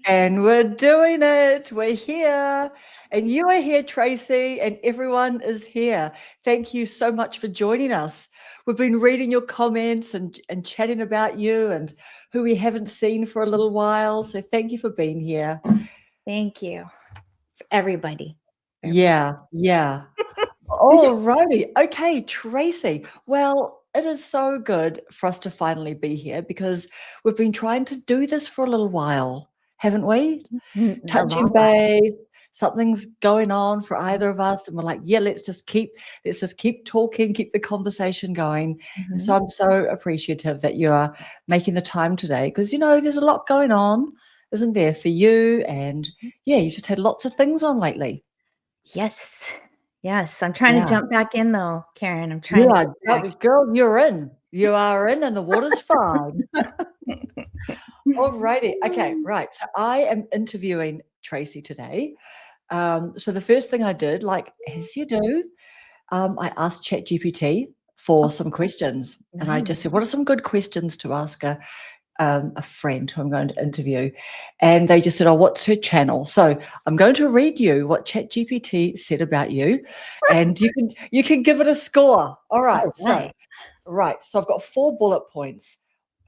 And we're doing it. We're here. And you are here, Tracy, and everyone is here. Thank you so much for joining us. We've been reading your comments and chatting about you and who we haven't seen for a little while. So thank you for being here. Thank you, everybody. Yeah. All righty. Okay, Tracy. Well, it is so good for us to finally be here because we've been trying to do this for a little while, haven't we? A Touching long while. base, something's going on for either of us, and we're like, yeah, let's just keep talking, keep the conversation going. And so I'm so appreciative that you are making the time today because there's a lot going on, isn't there, for you? And yeah, you just had lots of things on lately. Yes. I'm trying to Yeah. jump back in though, Karen. I'm You trying to are, get back. girl, you're in. You are in, and the water's fine. All righty. Okay, right. So I am interviewing Tracy today. So the first thing I did, like as you do, I asked ChatGPT for some questions, and I just said, "What are some good questions to ask a friend who I'm going to interview?" And they just said, "Oh, what's her channel?" So I'm going to read you what ChatGPT said about you, and you can give it a score. All right. So I've got 4 bullet points.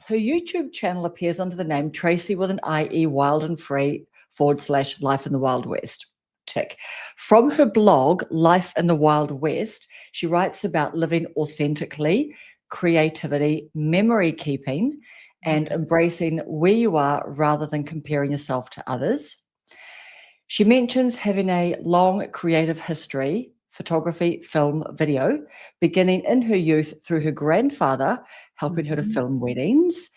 Her YouTube channel appears under the name Tracy with an IE Wild and Free / Life in the Wild West. Tick. From her blog, Life in the Wild West, she writes about living authentically, creativity, memory keeping, and embracing where you are rather than comparing yourself to others. She mentions having a long creative history, photography, film, video, beginning in her youth through her grandfather, helping her to film weddings.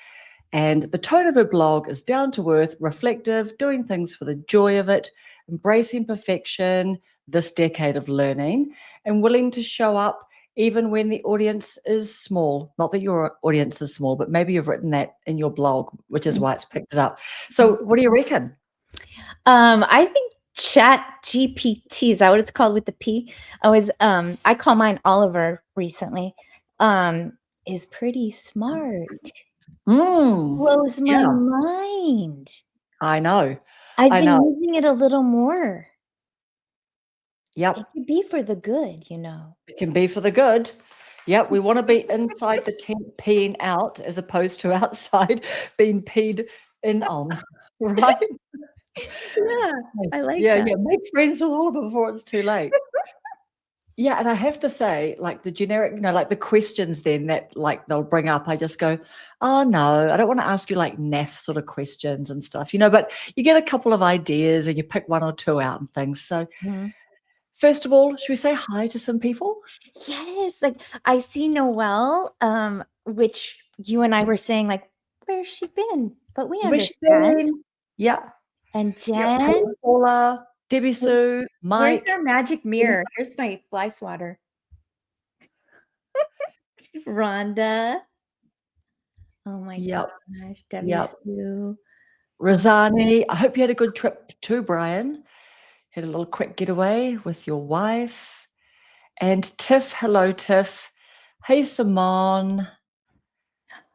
And the tone of her blog is down to earth, reflective, doing things for the joy of it, embracing perfection, this decade of learning, and willing to show up even when the audience is small. Not that your audience is small, but maybe you've written that in your blog, which is why it's picked it up. So what do you reckon? I think Chat GPT, is that what it's called with the P? I call mine Oliver recently. Is pretty smart. Blows my Yeah, mind. I know. I've I been know. using it a little more. Yep. It could be for the good, It can be for the good. Yep. We want to be inside the tent peeing out as opposed to outside being peed in on. Right? Yeah, I like Yeah. that. Make friends with Oliver before it's too late. Yeah, and I have to say, like the generic, like the questions then that like they'll bring up, I just go, oh no, I don't want to ask you like naff sort of questions and stuff, but you get a couple of ideas and you pick 1 or 2 out and things. So first of all, should we say hi to some people? Yes, like I see Noelle, which you and I were saying, like, where's she been? But we understand. Wishbone. Yeah. And Yep. Jen, Hey, Paula, Debbie Sue, where's Mike. our magic mirror? Here's my fly swatter. Rhonda. Oh my Yep. gosh, Debbie Yep. Sue. Rosani. I hope you had a good trip too, Brian. Had a little quick getaway with your wife. And Tiff. Hello, Tiff. Hey, Simone.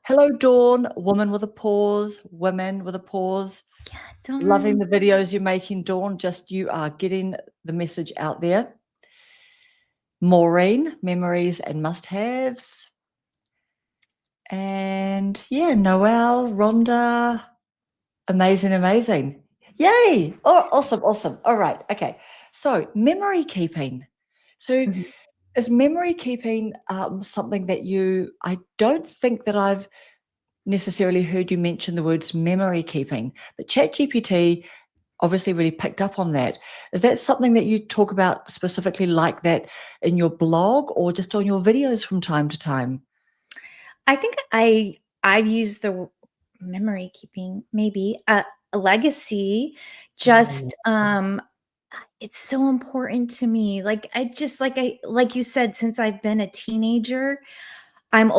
Hello, Dawn. Woman with a pause. Women with a pause. Loving the videos you're making, Dawn. Just you are getting the message out there. Maureen, memories and must-haves. And yeah, Noelle, Rhonda. Amazing. Yay. Oh, awesome. All right. Okay. So memory keeping. So is memory keeping something that I don't think that I've necessarily heard you mention the words memory keeping, but ChatGPT obviously really picked up on that. Is that something that you talk about specifically like that in your blog or just on your videos from time to time? I think I've used the memory keeping, maybe a legacy. Just it's so important to me. Like like you said, since I've been a teenager, I'm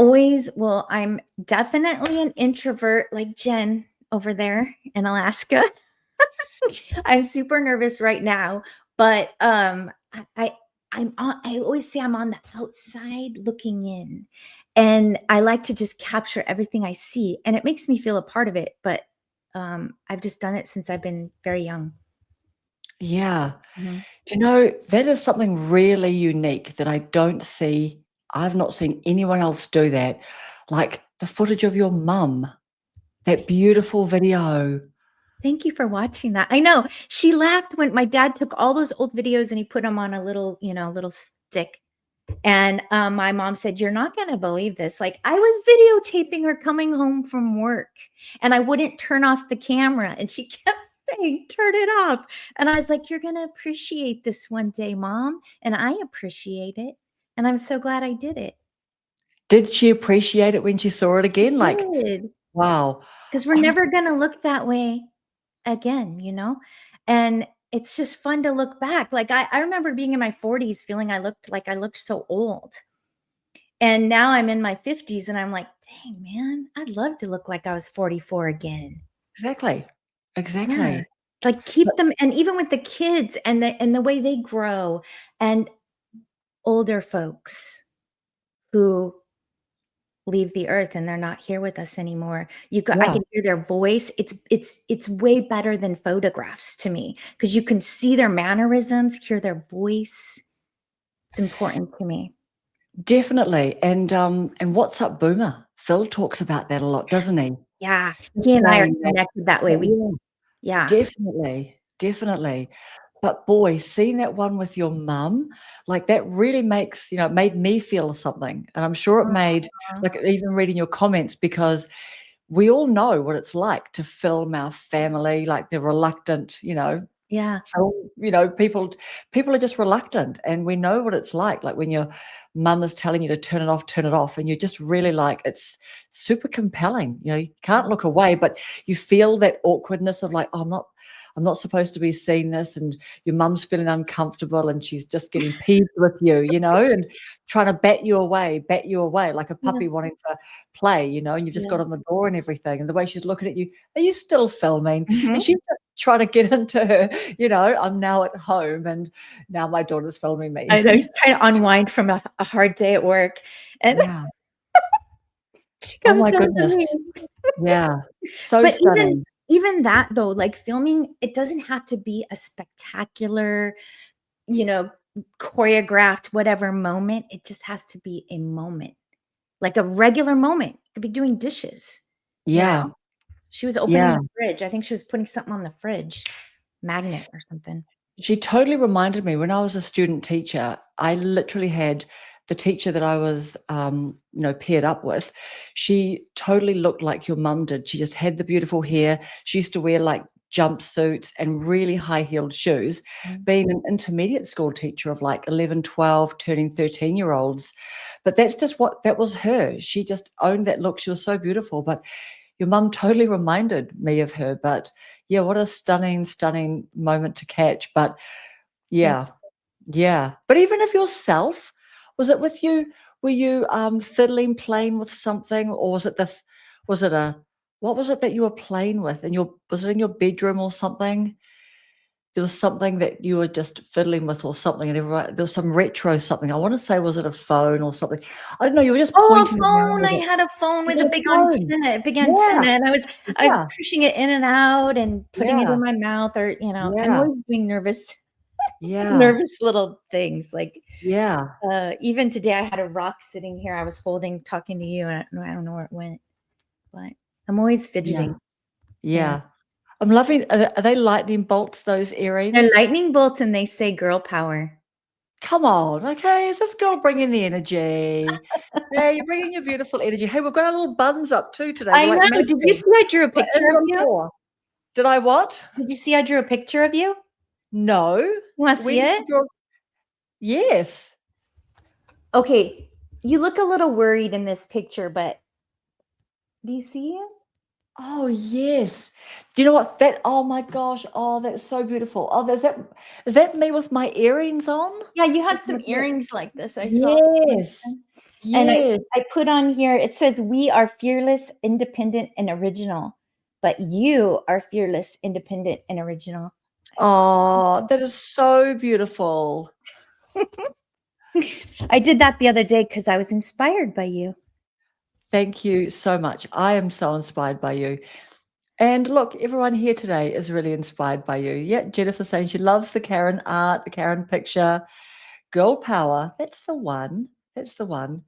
definitely an introvert, like Jen over there in Alaska. I'm super nervous right now, but I always say I'm on the outside looking in, and I like to just capture everything I see, and it makes me feel a part of it. But I've just done it since I've been very young. Yeah. Mhm. Do you know, that is something really unique that I don't see. I've not seen anyone else do that. Like the footage of your mum, that beautiful video. Thank you for watching that. I know. She laughed when my dad took all those old videos and he put them on a little, little stick. And, my mom said, "You're not gonna believe this." Like, I was videotaping her coming home from work, and I wouldn't turn off the camera, and she kept saying, "Turn it off." And I was like, "You're gonna appreciate this one day, mom." And I appreciate it, and I'm so glad I did it. Did she appreciate it when she saw it I again? Like, did, wow. because 'cause we're I was never gonna look that way again, you know? And it's just fun to look back. Like, I remember being in my 40s feeling I looked so old. And now I'm in my 50s and I'm like, "Dang, man, I'd love to look like I was 44 again." exactly. Yeah. Exactly. Like, But keep them, and even with the kids and the way they grow, and older folks who leave the earth and they're not here with us anymore. I yeah. can hear their voice. It's way better than photographs to me because you can see their mannerisms, hear their voice. It's important to me. Definitely, and What's Up Boomer? Phil talks about that a lot, doesn't he? Yeah, He's he and I are saying that connected that way. that yeah, Yeah. definitely, definitely. But boy, seeing that one with your mum, like, that really makes it made me feel something, and I'm sure it made Aw. like, even reading your comments because we all know what it's like to film our family, like, the reluctant, Yeah. film, people are just reluctant, and we know what it's like when your mum is telling you to turn it off, and you're just really like it's super compelling, you can't look away, but you feel that awkwardness of like, "Oh, I'm not supposed to be seeing this," and your mum's feeling uncomfortable, and she's just getting peeved with you, and trying to bat you away like a Yeah. puppy wanting to play, and you've just Yeah. got on the door and everything, and the way she's looking at you, "Are you still filming?" And Mhm. she's trying to get into her, I'm now at home and now my daughter's filming me. I know, he's trying to unwind from a hard day at work, and Yeah. she Oh comes my home to goodness. me. Yeah. So But even stunning. even that though, like, filming, it doesn't have to be a spectacular, you know, choreographed whatever moment, it just has to be a moment, like a regular moment. Could be doing dishes, you know? Yeah. She was opening Yeah. the fridge, I think she was putting something on the fridge, magnet or something. She totally reminded me when I was a student teacher, I literally had the teacher that I was, paired up with. She totally looked like your mum did. She just had the beautiful hair. She used to wear like jumpsuits and really high heeled shoes. Mm. Being an intermediate school teacher of like 11, 12, turning 13-year-olds. But that's just that was her. She just owned that look. She was so beautiful. But your mum totally reminded me of her. But yeah, what a stunning, stunning moment to catch. But Thank yeah, yeah. But even of yourself, was it with you? Were you fiddling, playing with something, or was it was it a what was it that you were playing with? Was it in your bedroom or something? There was something that you were just fiddling with or something, and there was some retro something. I want to say, was it a phone or something? I don't know. You were just Oh, a pointing around phone, with I it. had a phone You with had a a phone. big Yeah, antenna, and I was yeah, pushing it in and out and putting it yeah, in my mouth, or, I'm yeah, always doing nervous yeah, nervous little things, like, yeah, even today I had a rock sitting here I was holding talking to you, and I don't know where it went, but I'm always yeah, fidgeting. Yeah. yeah. I'm loving are they lightning bolts, those They're earrings? lightning bolts and they say girl power. Come on, okay, is this girl bringing the energy? Hey, you're bringing your beautiful energy. Hey, we've got our little buns up too today, we're I like know, did you matching. see I drew a We're picture in of you? rapport. Did I what? Did you see I drew a picture of you? No. You wanna Where see did it? you draw Yes. Okay, you look a little worried in this picture, but do you see it? Oh, yes. Do you know what? Oh my gosh, oh, that's so beautiful. Oh, is that me with my earrings on? Yeah, you had With my some earrings like this, I saw some of Yes. them, and Yes. I put on here, it says, "We are fearless, independent, and original, but you are fearless, independent, and original." Oh, that is so beautiful. I did that the other day because I was inspired by you. Thank you so much. I am so inspired by you. And look, everyone here today is really inspired by you. Yeah, Jennifer saying she loves the Karen art, the Karen picture. Girl power. That's the one. That's the one.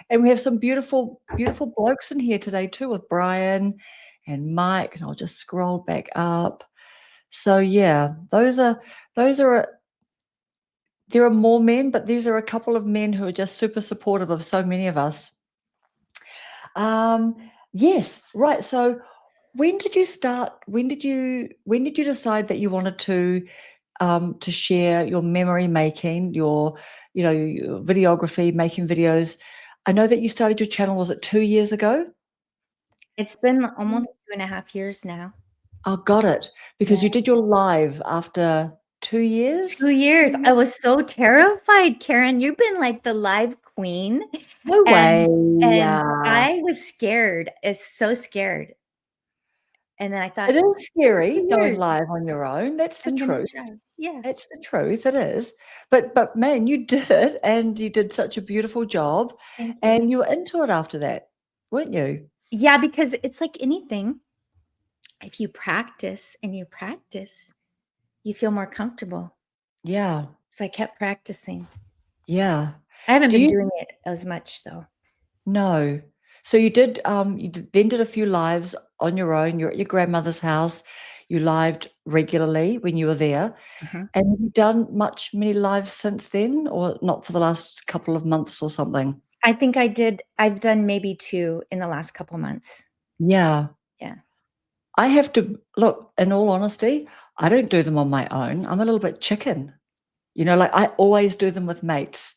And we have some beautiful, beautiful blokes in here today too, with Brian and Mike. And I'll just scroll back up. So yeah, those are there are more men, but these are a couple of men who are just super supportive of so many of us. Um, yes, right. So when did you start? When did you decide that you wanted to share your memory making, your videography, making videos? I know that you started your channel, was it 2 years ago? It's been almost 2.5 years now. Oh, got it. Yeah. Because you did your live after 2 2 years? years. I was so terrified, Karen. You've been like the live queen, No way. and Yeah. I was scared, so scared. And then I It thought, is "For scary 2 going years, live on your own. That's the I'm gonna truth. try." Yeah. It's the truth, it is. But man, you did it, and you did such a beautiful job, Thank you. and you were into it after that, weren't you? Yeah, because it's like anything, if you practice and you practice, you feel more comfortable. Yeah, So I kept practicing. yeah. I haven't Do been you doing it as much though. know? So then did a few lives on your own. You're at your grandmother's house. You lived regularly when you were there. Mhm. And have you done many lives since then, or not for the last couple of months or something? I think I've done maybe 2 in the last couple months. Yeah. Yeah. I have to look, in all honesty, I don't do them on my own. I'm a little bit chicken. Like I always do them with mates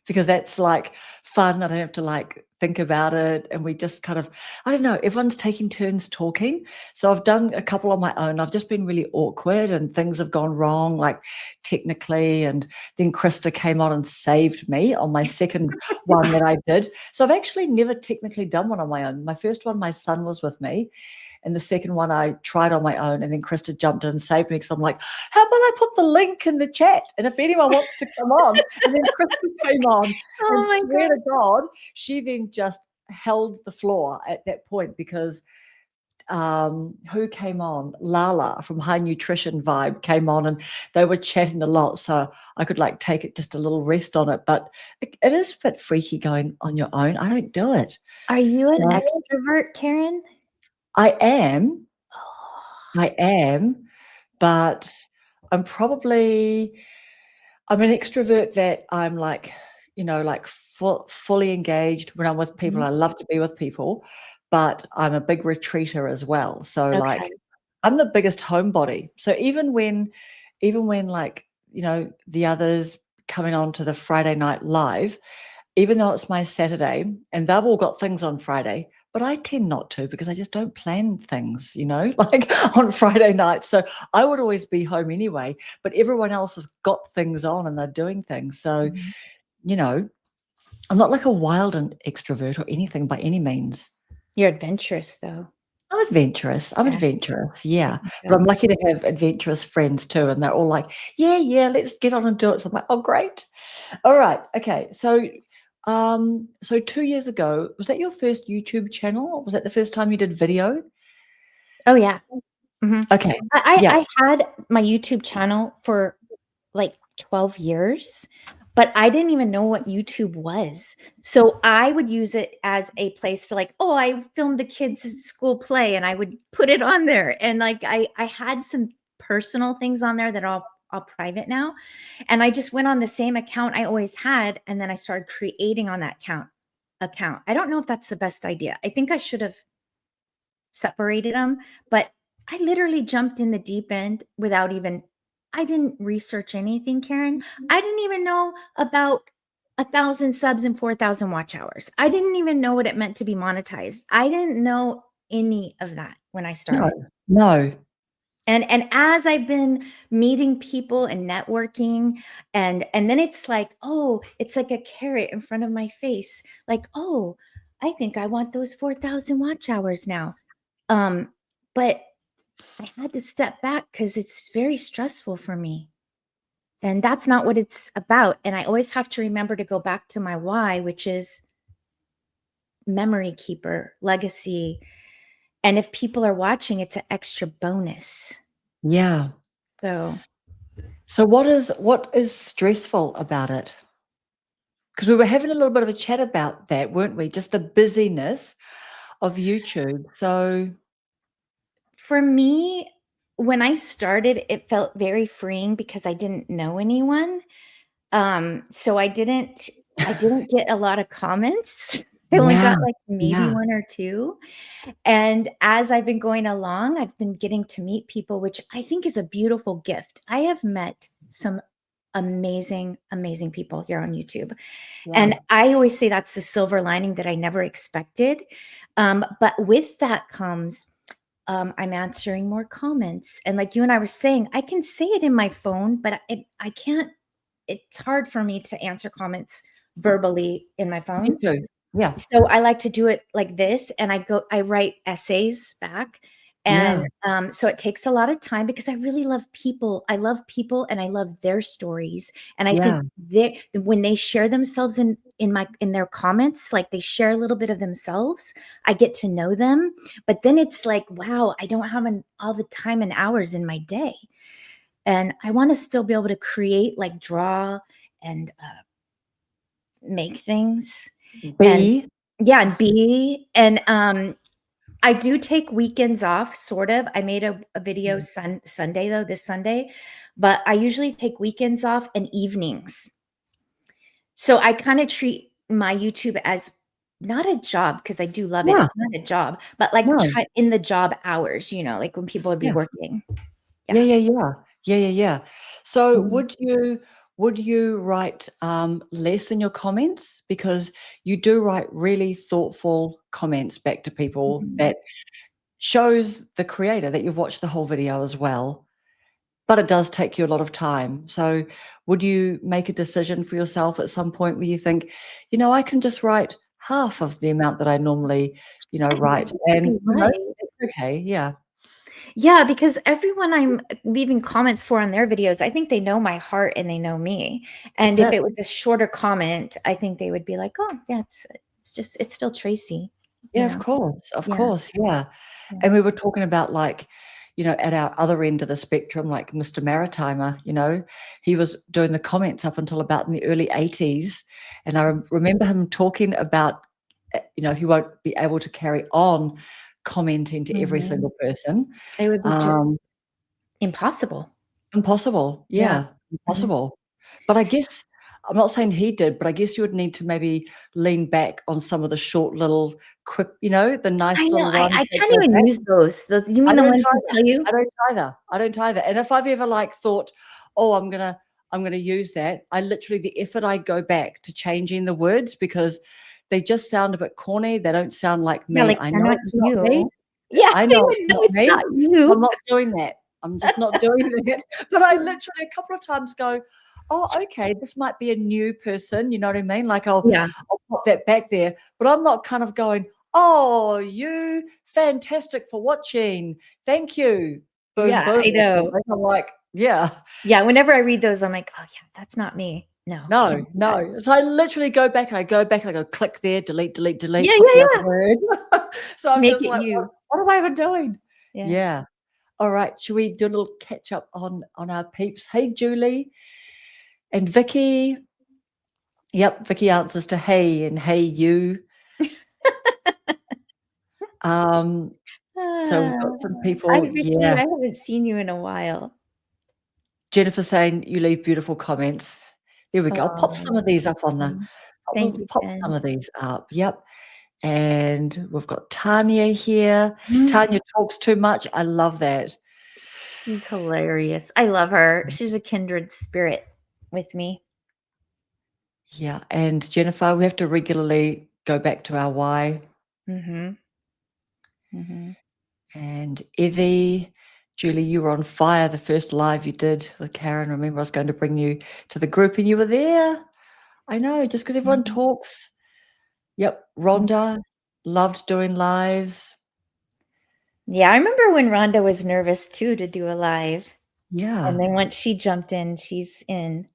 because that's like fun. I don't have to like think about it. And we just kind of, I don't know, everyone's taking turns talking. So I've done a couple on my own. I've just been really awkward and things have gone wrong, like technically. And then Krista came on and saved me on my second one that I did. So I've actually never technically done one on my own. My first one, my son was with me. And the second one I tried on my own, and then Krista jumped in and saved me because I'm like, how about I put the link in the chat? And if anyone wants to come on, and then Krista came on Oh and my swear god. to God, she then just held the floor at that point because who came on? Lala from High Nutrition Vibe came on and they were chatting a lot. So I could like take it just a little rest on it. But it is a bit freaky going on your own. I don't do it. Are you an Like, extrovert, Karen? I am, Oh, I am, but I'm probably I'm an extrovert that I'm like, like fully engaged when I'm with people. mhm. I love to be with people, but I'm a big retreater as well. So like Okay. I'm the biggest homebody. So even when like, the others coming on to the Friday night live, even though it's my Saturday and they've all got things on Friday, but I tend not to because I just don't plan things, like on Friday night. So I would always be home anyway, but everyone else has got things on and they're doing things. So, Mhm. you know, I'm not like a wild and extrovert or anything by any means. You're adventurous though. I'm adventurous. I'm Yeah, adventurous. I Yeah. think But I'm so. lucky to have adventurous friends too. And they're all like, yeah, yeah, let's get on and do it. So I'm like, oh, great. All right. Okay. So 2 years ago, was that your first YouTube channel? Or was that the first time you did video? Oh, yeah. Mhm. Okay. I Yeah. I I had my YouTube channel for, like, 12 years, but I didn't even know what YouTube was. So, I would use it as a place to, like, "Oh, I filmed the kids' school play," and I would put it on there, and, like, I had some personal things on there that are all private now, and I just went on the same account I always had, and then I started creating on that account. I don't know if that's the best idea. I think I should have separated them, but I literally jumped in the deep end without even I didn't research anything, Karen. I didn't even know about 1,000 subs and 4,000 watch hours. I didn't even know what it meant to be monetized. I didn't know any of that when I No. started. No. And as I've been meeting people and networking, and then it's like, "Oh, it's like a carrot in front of my face." Like, "Oh, I think I want those 4,000 watch hours now." Um, but I had to step back because it's very stressful for me, and that's not what it's about, and I always have to remember to go back to my why, which is memory keeper, legacy, And if people are watching, it's an extra bonus. Yeah. So So what is stressful about it? Because we were having a little bit of a chat about that, weren't we? Just the busyness of YouTube. So for me, when I started, it felt very freeing because I didn't know anyone. So I didn't get a lot of comments. I only yeah, got like maybe yeah, 1 or 2. And as I've been going along, I've been getting to meet people, which I think is a beautiful gift. I have met some amazing, amazing people here on YouTube. yeah, And I always say that's the silver lining that I never expected. But with that comes I'm answering more comments. And like you and I were saying, I can say it in my phone, but I can't, it's hard for me to answer comments verbally in my me phone. too. Yeah, So I like to do it like this, and I write essays back, yeah, and, so it takes a lot of time because I really love people. I love people and I love their stories, and I think yeah, they when they share themselves in their comments, like, they share a little bit of themselves, I get to know them, but then it's like, wow, I don't have all the time and hours in my day, and I wanna still be able to create, like, draw and, make things, and be, yeah, and be and, I do take weekends off, sort of. I made a video mm, Sunday, though, this Sunday, but I usually take weekends off and evenings. So I kinda treat my YouTube as not a job because I do love it, yeah, it's not a job, but, like, no, try in the job hours, like when people would be yeah, working. yeah, Yeah. yeah, yeah, yeah, yeah, yeah. So Mhm, would you write less in your comments? Because you do write really thoughtful comments back to people mhm. that shows the creator that you've watched the whole video as well. But it does take you a lot of time. So would you make a decision for yourself at some point where you think, I can just write half of the amount that I normally, I think write, you might and be right. it's okay. Yeah, Yeah, because everyone I'm leaving comments for on their videos, I think they know my heart and they know me. And that's if it. it was a shorter comment, I think they would be like, "Oh, yeah, it's still Tracy," you Yeah, know? of Yeah, course, yeah. yeah. And we were talking about, like, at our other end of the spectrum, like Mr. Maritimer, he was doing the comments up until about in the early '80s, and I remember him talking about, he won't be able to carry on commenting to every Mhm. single person. It would be just Um, impossible. Impossible, Yeah. yeah, Mhm. impossible. But I guess I'm not saying he did, but I guess you would need to maybe lean back on some of the short little quip, the I nice know, little ones I that can't go even back. use those you I mean the don't ones that either. tell you? I don't either. I don't either. And if I've ever, like, thought, "Oh, I'm gonna use that," I literally the effort I go back to changing the words because they just sound a bit corny, they don't sound like Yeah, me. like, I they're know not it's not me. you. Yeah, I they know would it's know not it's me. not I'm you. not doing that. I'm just not doing that. But I Yeah. literally a couple of times go, "Oh, okay, this might be a new person," you know what I mean? Like, I'll Yeah. I'll pop that back there, but I'm not kind of going, "Oh, you fantastic for watching. Thank you. Boom, Yeah, boom," I or know. something. I'm like, yeah. Yeah, whenever I read those, I'm like, "Oh, yeah, that's not me. No, No, can't do that." no. So I literally go back and I go back and I go click there, delete, delete, delete, Yeah, put yeah, the other yeah. word. So I'm Make just it like, "What you. what am I even doing?" Yeah. Yeah. All right, should we do a little catch up on our peeps? Hey, Julie and Vicky. Yep, Vicky answers to hey and hey you. Um, so we've Ah, got some hi, people, Vicky. yeah. I haven't seen you in a while. Jennifer saying you leave beautiful comments. There we go. I'll pop some of Oh, these up on the mm. Thank you, pop some Jen. of these up. Yep. And we've got Tanya here. Mm, Tanya talks too much. I love that. she's hilarious. I love her. She's a kindred spirit with me. Yeah. And Jennifer, we have to regularly go back to our why. Mhm, mhm. And Evie, Julie, you were on fire the first live you did with Karen. Remember, I was going to bring you to the group and you were there. I know, just because everyone Mhm, talks. Yep. mm. Rhonda loved doing lives. Yeah, I remember when Rhonda was nervous too to do a live, and Yeah. then once she jumped in, she's in.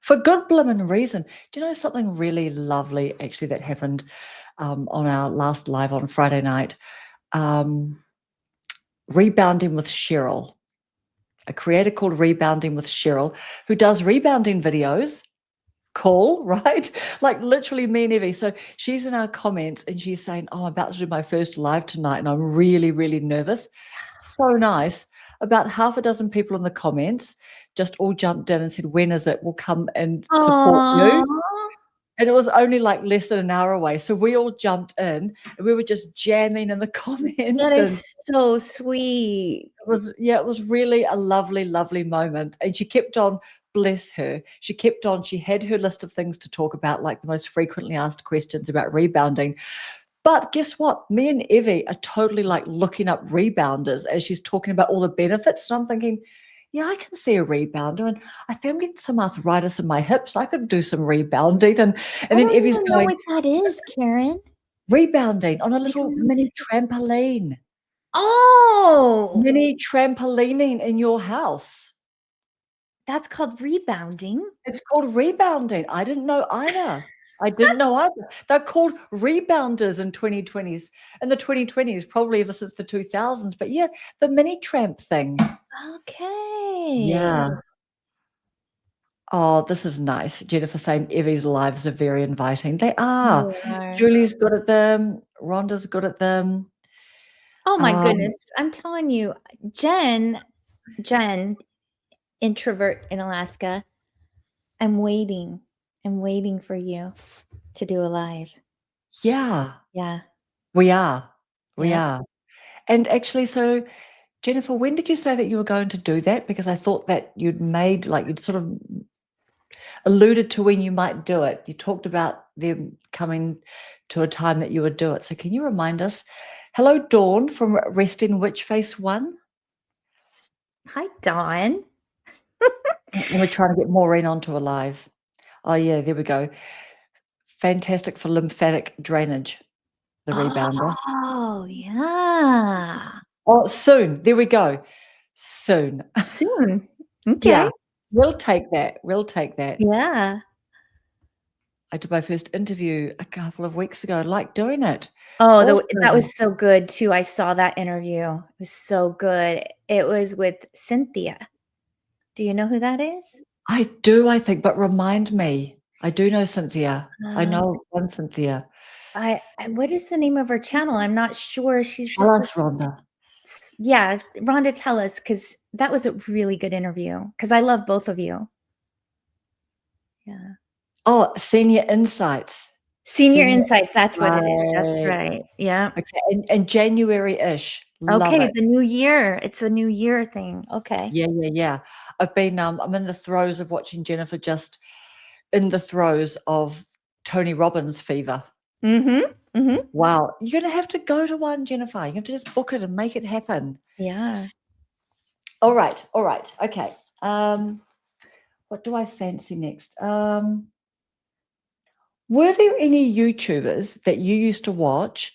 For good blimmin' reason. Do you know something really lovely actually that happened on our last live on Friday night? Rebounding with Cheryl, a creator called Rebounding with Cheryl, who does rebounding videos. Cool, right? Like literally me and Evie. So she's in our comments and she's saying, "Oh, I'm about to do my first live tonight and I'm really, really nervous." So nice. About half a dozen people in the comments just all jumped in and said, "When is it? We'll come and support Aw, you." And it was only like less than an hour away. So we all jumped in and we were just jamming in the that comments. And is so sweet. it was really a lovely, lovely moment. And she kept on, bless her. She kept on, she had her list of things to talk about, like the most frequently asked questions about rebounding. But guess what? Me and Evie are totally like looking up rebounders as she's talking about all the benefits. And I'm thinking, yeah, I can see a rebounder. And I think I'm getting some arthritis in my hips. I could do some rebounding. And I then don't Evie's even know going, what that is, Karen. rebounding on a I little don't know. mini trampoline. Oh, Mini trampolining in your house. that's called rebounding. It's called rebounding. I didn't know either. I didn't know either. They're called rebounders in 2020s. In the 2020s, probably ever since the 2000s. But yeah, the mini tramp thing. Okay. Yeah. Oh, this is nice. Jennifer saying Evie's lives are very inviting. They are. They are. Julie's good at them. Rhonda's good at them. Oh my Um, goodness. I'm telling you, Jen, introvert in Alaska, I'm waiting. I'm waiting for you to do a live. yeah, Yeah. we are. We Yep. are. And actually, so Jennifer, when did you say that you were going to do that? Because I thought that you'd made, like, you'd sort of alluded to when you might do it. You talked about them coming to a time that you would do it. So can you remind us? Hello, Dawn from Resting Witch Face One. Hi, Dawn. And we're trying to get Maureen onto a live. Oh, yeah, there we go. Fantastic for lymphatic drainage, the rebounder. Oh, yeah. Oh, soon. There we go. Soon. Soon. Okay. Yeah, we'll take that. We'll take that. Yeah. I did my first interview a couple of weeks ago. I like doing it. Oh, that Awesome. was so good too. I saw that interview. It was so good. It was with Cynthia. Do you know who that is? I do, I think, but remind me. I do know Cynthia. I Um, know one Cynthia. I what is the name of her channel? I'm not sure. She's Tell just us, Rhonda. yeah, Rhonda, tell us because that was a really good interview. Because I love both of you. Yeah. Oh, Senior Insights. Senior Senior, Insights, that's what it is. That's right. right. Yeah. Okay, and January-ish. Love Okay, it. the new year. It's a new year thing. Okay. Yeah, yeah, yeah. I've been, I'm in the throes of watching Jennifer, just in the throes of Tony Robbins fever. Mhm. Mhm. Wow. You're gonna have to go to one, Jennifer. You have to just book it and make it happen. Yeah. All right. All right. Okay. What do I fancy next? Were there any YouTubers that you used to watch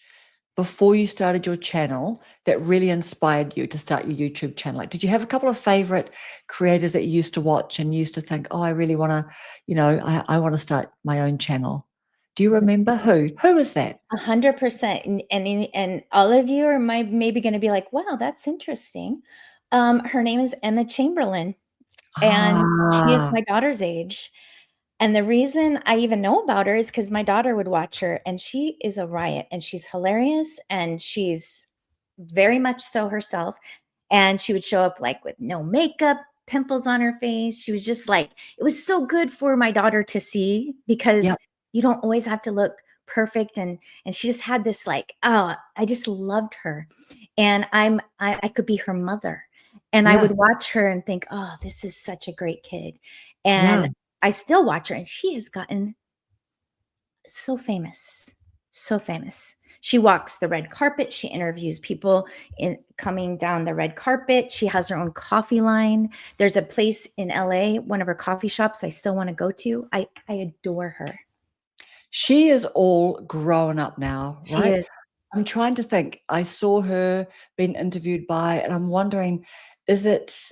before you started your channel that really inspired you to start your YouTube channel? Like, did you have a couple of favorite creators that you used to watch and used to think, oh, I really want to, I want to start my own channel? Do you remember who? Who was that? 100%. And all of you are maybe gonna be like, "Wow, that's interesting." Her name is Emma Chamberlain, and she is Ah, my daughter's age. And the reason I even know about her is because my daughter would watch her, and she is a riot, and she's hilarious, and she's very much so herself. And she would show up like with no makeup, pimples on her face. She was just like, it was so good for my daughter to see because yep, you don't always have to look perfect. And she just had this like, oh, I just loved her. And I could be her mother. And I yeah, would watch her and think, oh, this is such a great kid. yeah. And I still watch her, and she has gotten so famous, so famous. She walks the red carpet. She interviews people in coming down the red carpet. She has her own coffee line. There's a place in LA, one of her coffee shops I still want to go to. I adore her. She is all grown up now, She right? is. I'm trying to think. I saw her being interviewed by, and I'm wondering, is it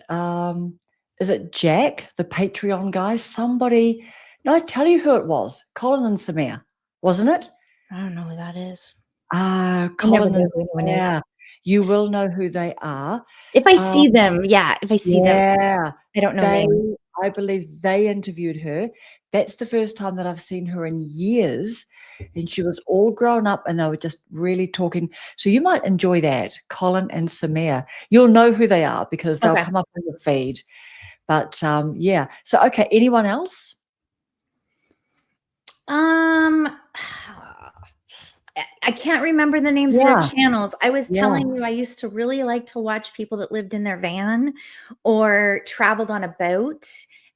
is it Jack, the Patreon guy? Somebody, no, I tell you who it was. Colin and Samir, wasn't it? I don't know who that is. Ah, I never Colin know and who anyone is. yeah, you will know who they are. If I Um, see them, yeah, if I see them, yeah, I don't know they names. I believe they interviewed her. That's the first time that I've seen her in years, and she was all grown up, and they were just really talking. So you might enjoy that, Colin and Samir. You'll know who they are because they'll Okay. come up in your feed. But, yeah. So, okay, anyone else? Um, I can't remember the names of their Yeah, channels. I was yeah, telling you I used to really like to watch people that lived in their van or traveled on a boat,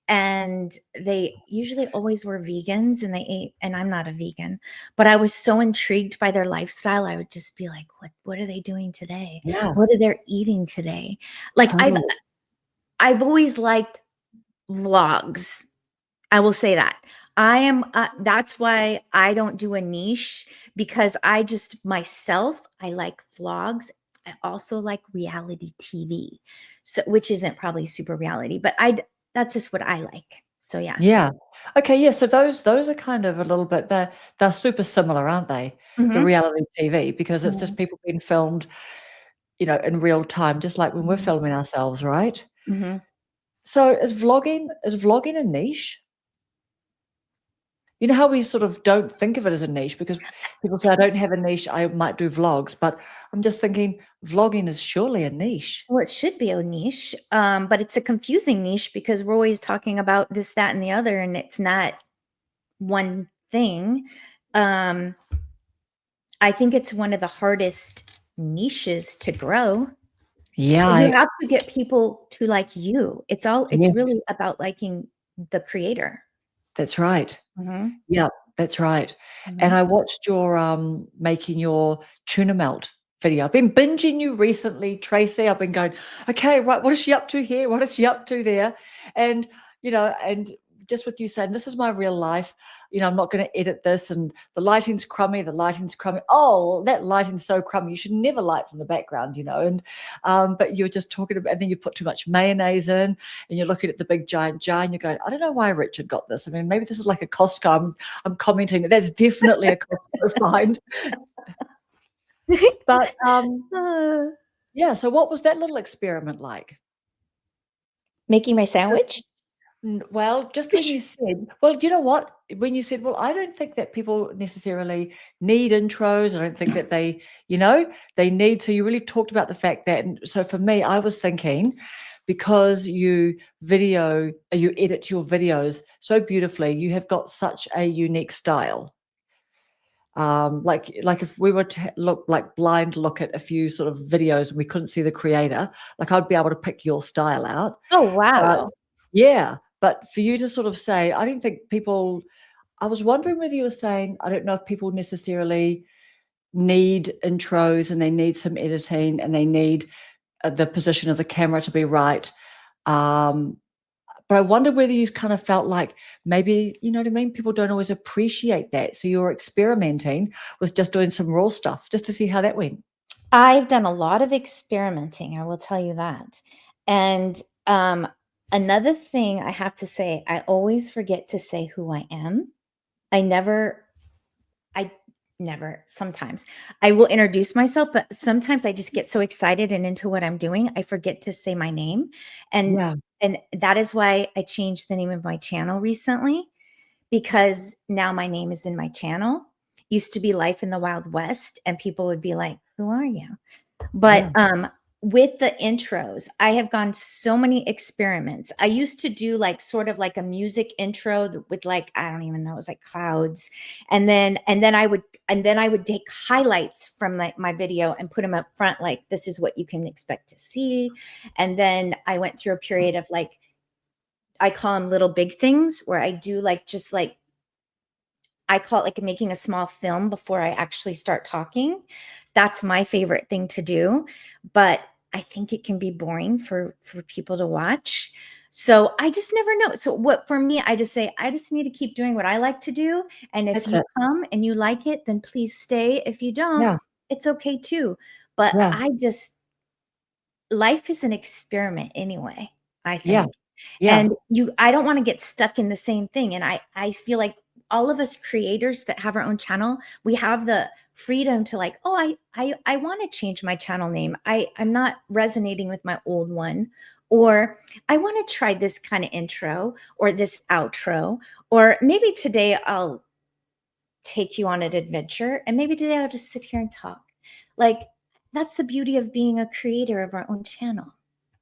and they usually always were vegans and they ate, and I'm not a vegan, but I was so intrigued by their lifestyle. I would just be like, what are they doing today? yeah, What are they eating today? Like totally. I've always liked vlogs. I will say that. I am that's why I don't do a niche, because I just myself, I like vlogs. I also like reality TV. So which isn't probably super reality, but that's just what I like. So yeah. Yeah. Okay, yeah, so those are kind of a little bit they're super similar, aren't they? The Mhm. reality TV, because it's just Mhm. people being filmed, in real time, just like when we're Mhm. filming ourselves, right? Mhm. So is vlogging a niche? You know how we sort of don't think of it as a niche because people say, "I don't have a niche, I might do vlogs," but I'm just thinking vlogging is surely a niche. Well, it should be a niche, but it's a confusing niche because we're always talking about this, that, and the other, and it's not one thing. Um, I think it's one of the hardest niches to grow Yeah, because you have to get people to like you. It's yes, really about liking the creator. that's right. Mhm, Yep, that's right. And mhm. I watched your, making your tuna melt video. I've been binging you recently, Tracy. I've been going, "Okay, right, what is she up to here? What is she up to there?" And, and just with you saying, "This is my real life, I'm not gonna edit this, and the lighting's crummy." "Oh, that lighting's so crummy, you should never light from the background," and, but you're just talking about and then you put too much mayonnaise in, and you're looking at the big giant jar and you're going, "I don't know why Richard got this. I mean, maybe this is like a Costco. I'm commenting that that's definitely a Costco find." But Uh, yeah, so what was that little experiment like? Making my Just sandwich? well, just when you said, well, you know what? When you said, well, I don't think that people necessarily need intros. I don't think that they need to. You really talked about the fact that, and so for me, I was thinking because you edit your videos so beautifully, you have got such a unique style. Like if we were to blind look at a few sort of videos and we couldn't see the creator, like I'd be able to pick your style out. Oh, But wow. yeah, but for you to sort of say, I don't think people I was wondering whether you were saying, I don't know if people necessarily need intros and they need some editing and they need the position of the camera to be right. Um, but I wonder whether you kind of felt like maybe, you know what I mean? People don't always appreciate that. So you're experimenting with just doing some raw stuff just to see how that went. I've done a lot of experimenting, I will tell you that. And, another thing I have to say, I always forget to say who I am. I never I never sometimes. I will introduce myself, but sometimes I just get so excited and into what I'm doing, I forget to say my name, and Yeah. and that is why I changed the name of my channel recently, because now my name is in my channel. Used to be Life in the Wild West, and people would be like, "Who are you?" But, Yeah. with the intros, I have gone so many experiments. I used to do, like, sort of like a music intro with, like, I don't even know, it was like clouds, and then I would take highlights from my video and put them up front, like, "This is what you can expect to see," and then I went through a period of, like, I call them little big things, where I do, like, just, like, I call it, like, making a small film before I actually start talking. That's my favorite thing to do, but I think it can be boring for people to watch. So, I just never know. So, what for me, I just say, "I just need to keep doing what I like to do, and if That's you it. come and you like it, then please stay. If you don't, Yeah. it's okay too." But Yeah. I just life is an experiment anyway, I Yeah. think. Yeah. And I don't wanna get stuck in the same thing, and I feel like all of us creators that have our own channel, we have the freedom to like, oh, I want to change my channel name. I'm not resonating with my old one, or I want to try this kind of intro or this outro, or maybe today I'll take you on an adventure, and maybe today I'll just sit here and talk. Like, that's the beauty of being a creator of our own channel.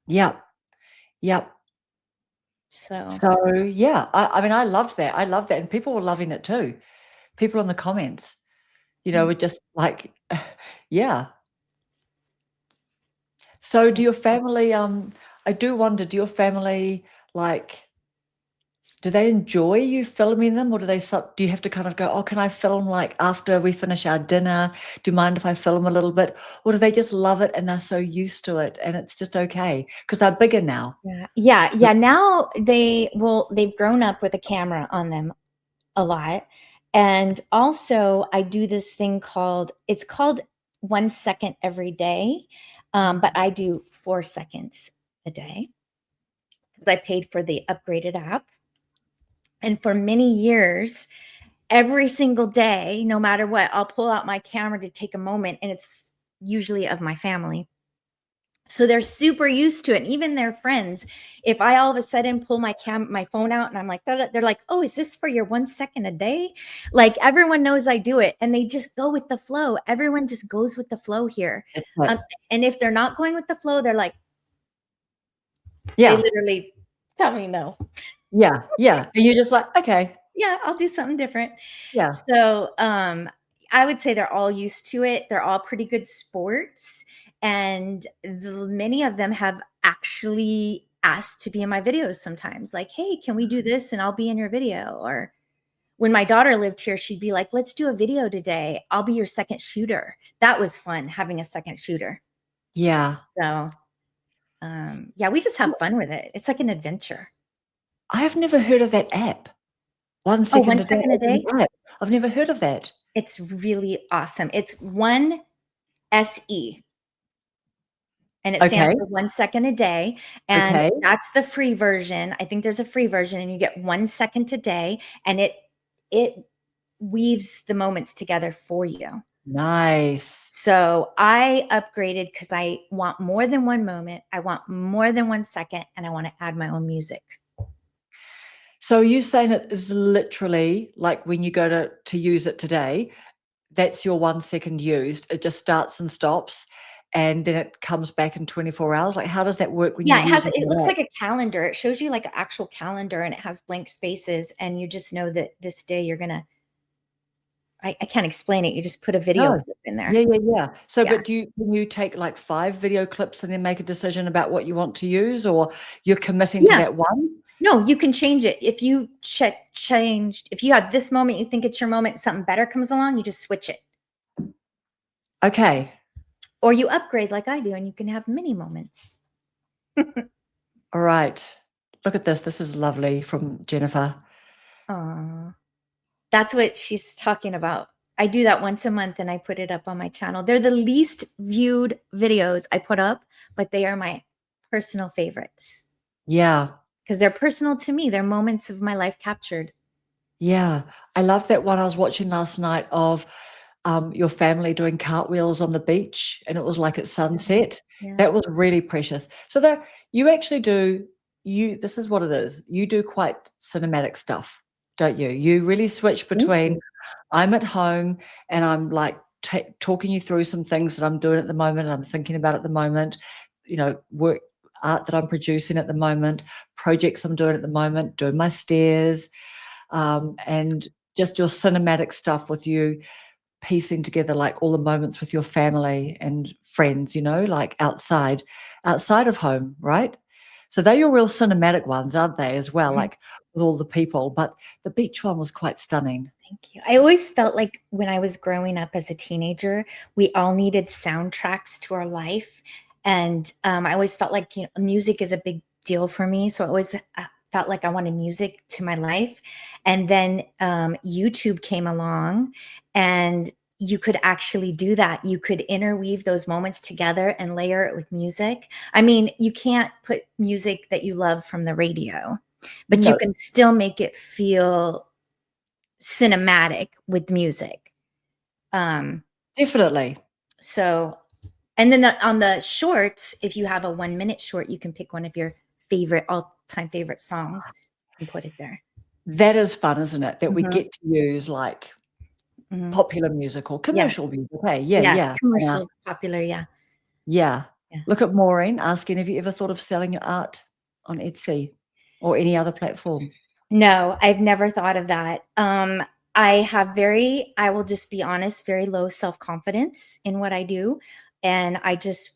Yep. Yep. So So, yeah, I mean, I loved that. I loved that, and people were loving it too. People in the comments, mm, were just like, yeah. So do your family, I do wonder, do your family, like, do they enjoy you filming them, or do you have to kind of go, "Oh, can I film, like, after we finish our dinner? Do you mind if I film a little bit?" Or do they just love it and they're so used to it and it's just okay because 'Cause they're bigger now. yeah. Now they've grown up with a camera on them a lot. And also I do this thing it's called 1 second every day. But I do 4 seconds a day because I paid for the upgraded app. And for many years, every single day, no matter what, I'll pull out my camera to take a moment, and it's usually of my family. So they're super used to it. And even their friends, if I all of a sudden pull my phone out and I'm like, they're like, oh, is this for your 1 second a day? Like, everyone knows I do it, and they just go with the flow. Everyone just goes with the flow here. It's like, Um, and if they're not going with the flow, they're like, they yeah, literally tell me no. yeah, yeah, and you're just like, "Okay, Yeah, I'll do something different. yeah." So, I would say they're all used to it. They're all pretty good sports, and many of them have actually asked to be in my videos sometimes. Like, "Hey, can we do this and I'll be in your video?" Or when my daughter lived here, she'd be like, "Let's do a video today. I'll be your second shooter." That was fun, having a second shooter. Yeah. So, yeah, we just have fun with it. It's like an adventure. I have never heard of that app. 1 Oh, second one a day second a day? app. I've never heard of that. It's really awesome. It's 1 SE, and it stands Okay, for 1 second a day, and okay. that's the free version. I think there's a free version, and you get 1 second a day, and it weaves the moments together for you. Nice. So I upgraded because I want more than one moment, I want more than 1 second, and I wanna add my own music. So are you saying it is literally like when you go to use it today, that's your 1 second used, it just starts and stops, and then it comes back in 24 hours? Like, how does that work when you're Yeah, using it looks the app? like a calendar. It shows you like an actual calendar, and it has blank spaces, and you just know that this day you're gonna I can't explain it. You just put a video No. clip in there. Yeah, yeah, yeah. So, Yeah. but can you take, like, 5 video clips and then make a decision about what you want to use, or you're committing to Yeah. that one? No, you can change it. If you if you have this moment, you think it's your moment, something better comes along, you just switch it. Okay. Or you upgrade like I do, and you can have mini moments. Alright. Look at this. This is lovely from Jennifer. Aw. That's what she's talking about. I do that once a month, and I put it up on my channel. They're the least viewed videos I put up, but they are my personal favorites Yeah. because 'cause they're personal to me. They're moments of my life captured. Yeah, I love that one I was watching last night of, your family doing cartwheels on the beach, and it was like at Mhm. sunset. Yeah. That was really precious. So there you actually do this is what it is, you do quite cinematic stuff, don't you? You really switch Thank between, you. I'm at home and I'm, like, talking you through some things that I'm doing at the moment, I'm thinking about at the moment, work art that I'm producing at the moment, projects I'm doing at the moment, doing my stairs, and just your cinematic stuff with you piecing together like all the moments with your family and friends, like outside of home, right? So they're your real cinematic ones, aren't they, as well, Mhm. like with all the people. But the beach one was quite stunning. Thank you. I always felt like when I was growing up as a teenager, we all needed soundtracks to our life, and, I always felt like, music is a big deal for me, so I always, felt like I wanted music to my life, and then, YouTube came along, and you could actually do that. You could interweave those moments together and layer it with music. I mean, you can't put music that you love from the radio, but you No, can still make it feel cinematic with music. Definitely. So, and then on the shorts, if you have a 1-minute short, you can pick one of your favorite all-time favorite songs and put it there. That is fun, isn't it? That we Mhm, get to use, like, mhm. popular music or Yeah, commercial music. Hey, yeah, yeah, yeah, yeah, commercial popular, yeah, yeah. yeah. Look at Maureen asking, "Have you ever thought of selling your art on Etsy or any other platform?" No, I've never thought of that. I will just be honest, very low self-confidence in what I do, and I just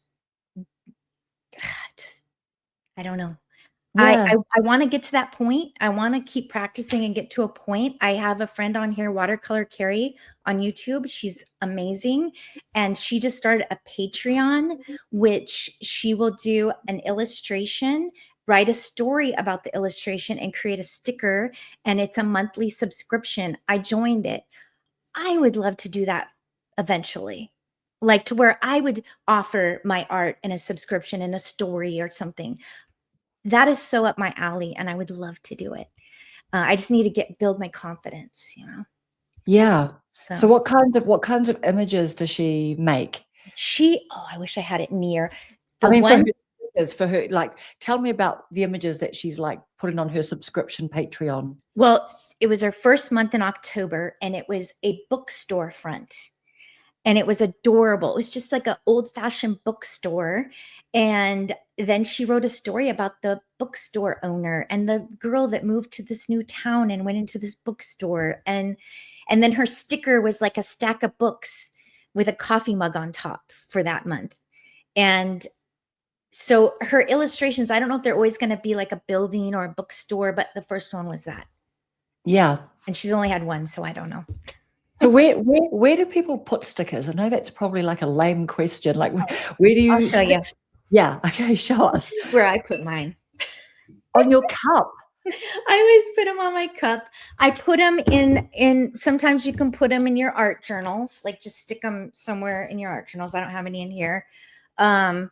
I don't know. I Yeah. I I wanna get to that point. I wanna keep practicing and get to a point. I have a friend on here, Watercolor Carrie on YouTube. She's amazing, and she just started a Patreon, which she will do an illustration, write a story about the illustration, and create a sticker, and it's a monthly subscription. I joined it. I would love to do that eventually, like, to where I would offer my art in a subscription in a story or something. That is so up my alley, and I would love to do it. I just need to build my confidence, you know? Yeah. So So what kinds of images does she make? I wish I had it near. I The mean, one for her, like, tell me about the images that she's, like, putting on her subscription Patreon. well, it was her first month in October, and it was a bookstore front, and it was adorable. It was just like an old-fashioned bookstore, and then she wrote a story about the bookstore owner and the girl that moved to this new town and went into this bookstore, and then her sticker was like a stack of books with a coffee mug on top for that month. And so her illustrations, I don't know if they're always gonna be like a building or a bookstore, but the first one was that. Yeah. And she's only had one, so I don't know. So where do people put stickers? I know that's probably, like, a lame question, like, where do I'll you show stick you. Yeah, okay, show This us. is where I put mine. On your cup? I always put them on my cup. I put them in sometimes you can put them in your art journals, like, just stick them somewhere in your art journals. I don't have any in here. Um,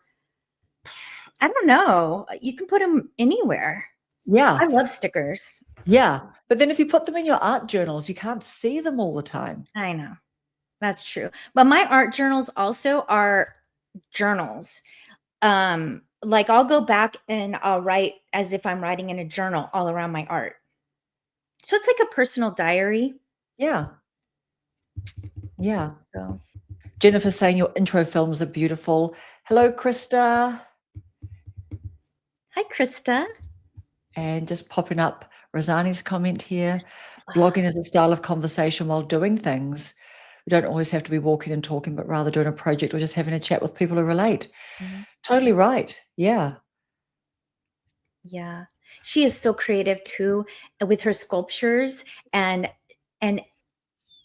I don't know. You can put them anywhere. Yeah, I love stickers. yeah, but then if you put them in your art journals, you can't see them all the time. I know. That's true. But my art journals also are journals. Like, I'll go back and I'll write as if I'm writing in a journal all around my art. So it's like a personal diary. Yeah, yeah. So, Jennifer's saying your intro films are beautiful. Hello, Krista. hi, Krista. And just popping up Rosani's comment here. Ah, Blogging is a style of conversation while doing things. We don't always have to be walking and talking, but rather doing a project or just having a chat with people who relate. mhm. Totally right. Yeah. Yeah. She is so creative too, with her sculptures, and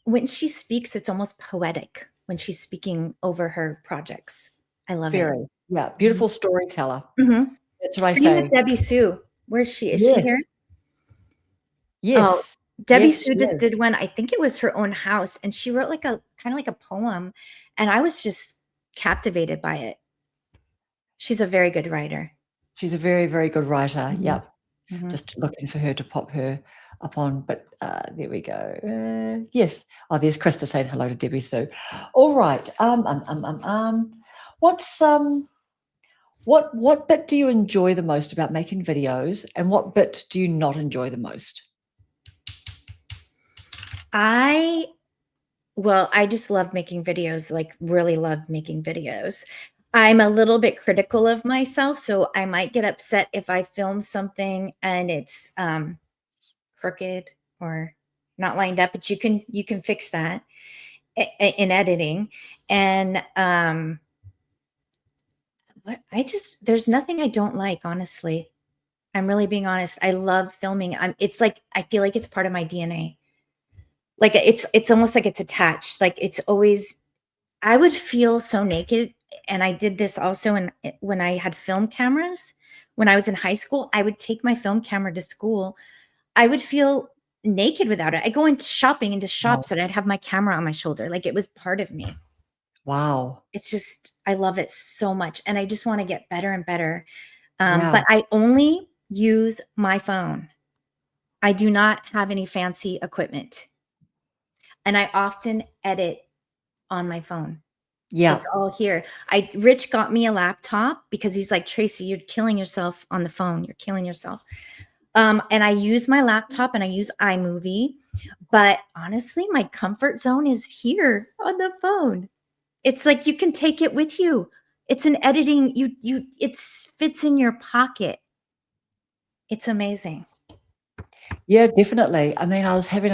when she speaks, it's almost poetic when she's speaking over her projects. I love it. Very. Yeah. Mhm. Beautiful storyteller. Mhm. That's what I Same with say. Debbie Sue. Where is she? Is she Yes. here? Oh, Yes. Debbie Yes, Sue she just is. did one, I think it was her own house, and she wrote like a kinda like a poem, and I was just captivated by it. She's a very good writer. She's a very, very good writer. Mhm. Yep. Mhm. Just looking for her to pop her up on, but, there we go. Yes. Oh, there's Krista saying hello to Debbie Sue. All right. What's, what bit do you enjoy the most about making videos, and what bit do you not enjoy the most? I Well, I just love making videos, like, really love making videos. I'm a little bit critical of myself, so I might get upset if I film something and it's, crooked or not lined up, but you can fix that in editing, and, what I just there's nothing I don't like, honestly. I'm really being honest. I love filming. It's like I feel like it's part of my DNA. Like, it's almost like it's attached, like, it's always I would feel so naked, and I did this also when I had film cameras. When I was in high school, I would take my film camera to school. I would feel naked without it. I go into shopping into Wow. shops, and I'd have my camera on my shoulder, like, it was part of me. Wow. It's just I love it so much, and I just wanna get better and better. Yeah. But I only use my phone. I do not have any fancy equipment. and I often edit on my phone. Yeah. It's all here. Rich got me a laptop because he's like, "Tracy, you're killing yourself on the phone. You're killing yourself." And I use my laptop and I use iMovie, but honestly, my comfort zone is here on the phone. It's like you can take it with you. It's an editing, it fits in your pocket. It's amazing. Yeah, definitely. I mean, I was having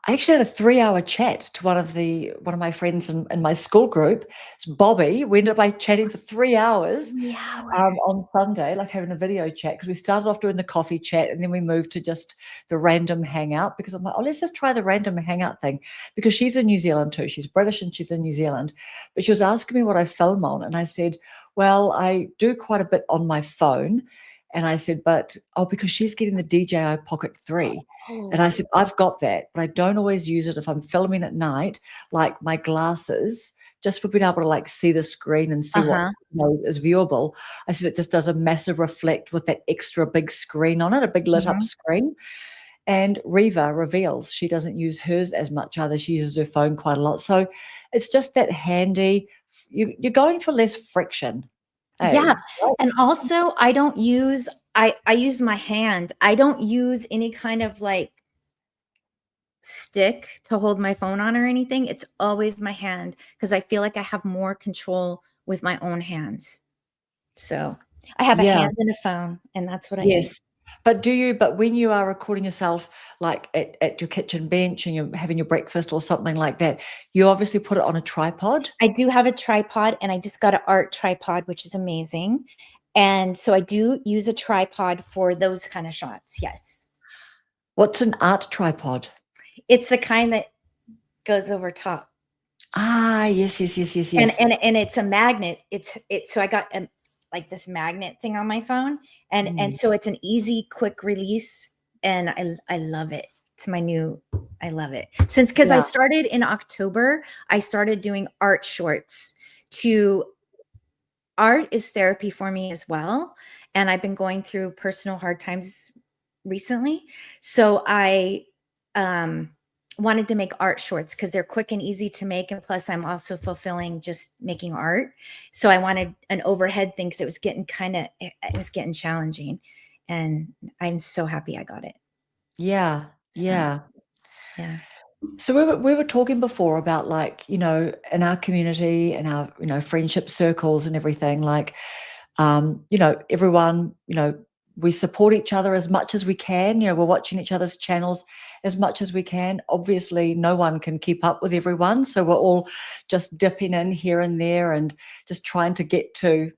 I actually had a 3-hour chat to one of my friends in my school group. It's Bobby. We ended up by chatting for 3 hours 3 hours. on Sunday, like having a video chat, because we started off doing the coffee chat and then we moved to just the random hangout, because I'm like, oh, let's just try the random hangout thing, because she's in New Zealand too. She's British and she's in New Zealand. But she was asking me what I film on. And I said, well, I do quite a bit on my phone. And I said, but, oh, because she's getting the DJI Pocket 3. And I Oh, said, I've got that, but I don't always use it if I'm filming at night, like my glasses, just for being able to like see the screen and see what uh-huh. is viewable. I said it just does a massive reflect with that extra big screen on it, a big lit up Mhm. screen. And Reva reveals she doesn't use hers as much either. She uses her phone quite a lot. So it's just that handy. You're going for less friction. Yeah, Hey, right? and also I use my hand. I don't use any kind of, like, stick to hold my phone on or anything. It's always my hand because I feel like I have more control with my own hands. So, I have a Yeah. hand and a phone, and that's what I use. Yes. But when you are recording yourself, like at your kitchen bench and you're having your breakfast or something like that, you obviously put it on a tripod? I do have a tripod, and I just got an art tripod, which is amazing, and so I do use a tripod for those kinda shots, yes. What's an art tripod? It's the kind that goes over top. Ah, yes, yes, yes, yes, And yes. and and it's a magnet. So I got, like, this magnet thing on my phone, and Mm. so it's an easy, quick release, and I love it. It's my new I love it. Because I Yeah. started in October, I started doing art shorts to art is therapy for me as well, and I've been going through personal hard times recently. So I um wanted to make art shorts because they're quick and easy to make, and plus I'm also fulfilling just making art. So I wanted an overhead thing because it was getting it was getting challenging, and I'm so happy I got it. Yeah. So Yeah. yeah. So we were talking before about, like, in our community and our, friendship circles and everything, like, everyone, we support each other as much as we can. We're watching each other's channels as much as we can. Obviously, no one can keep up with everyone. So we're all just dipping in here and there and just trying to get to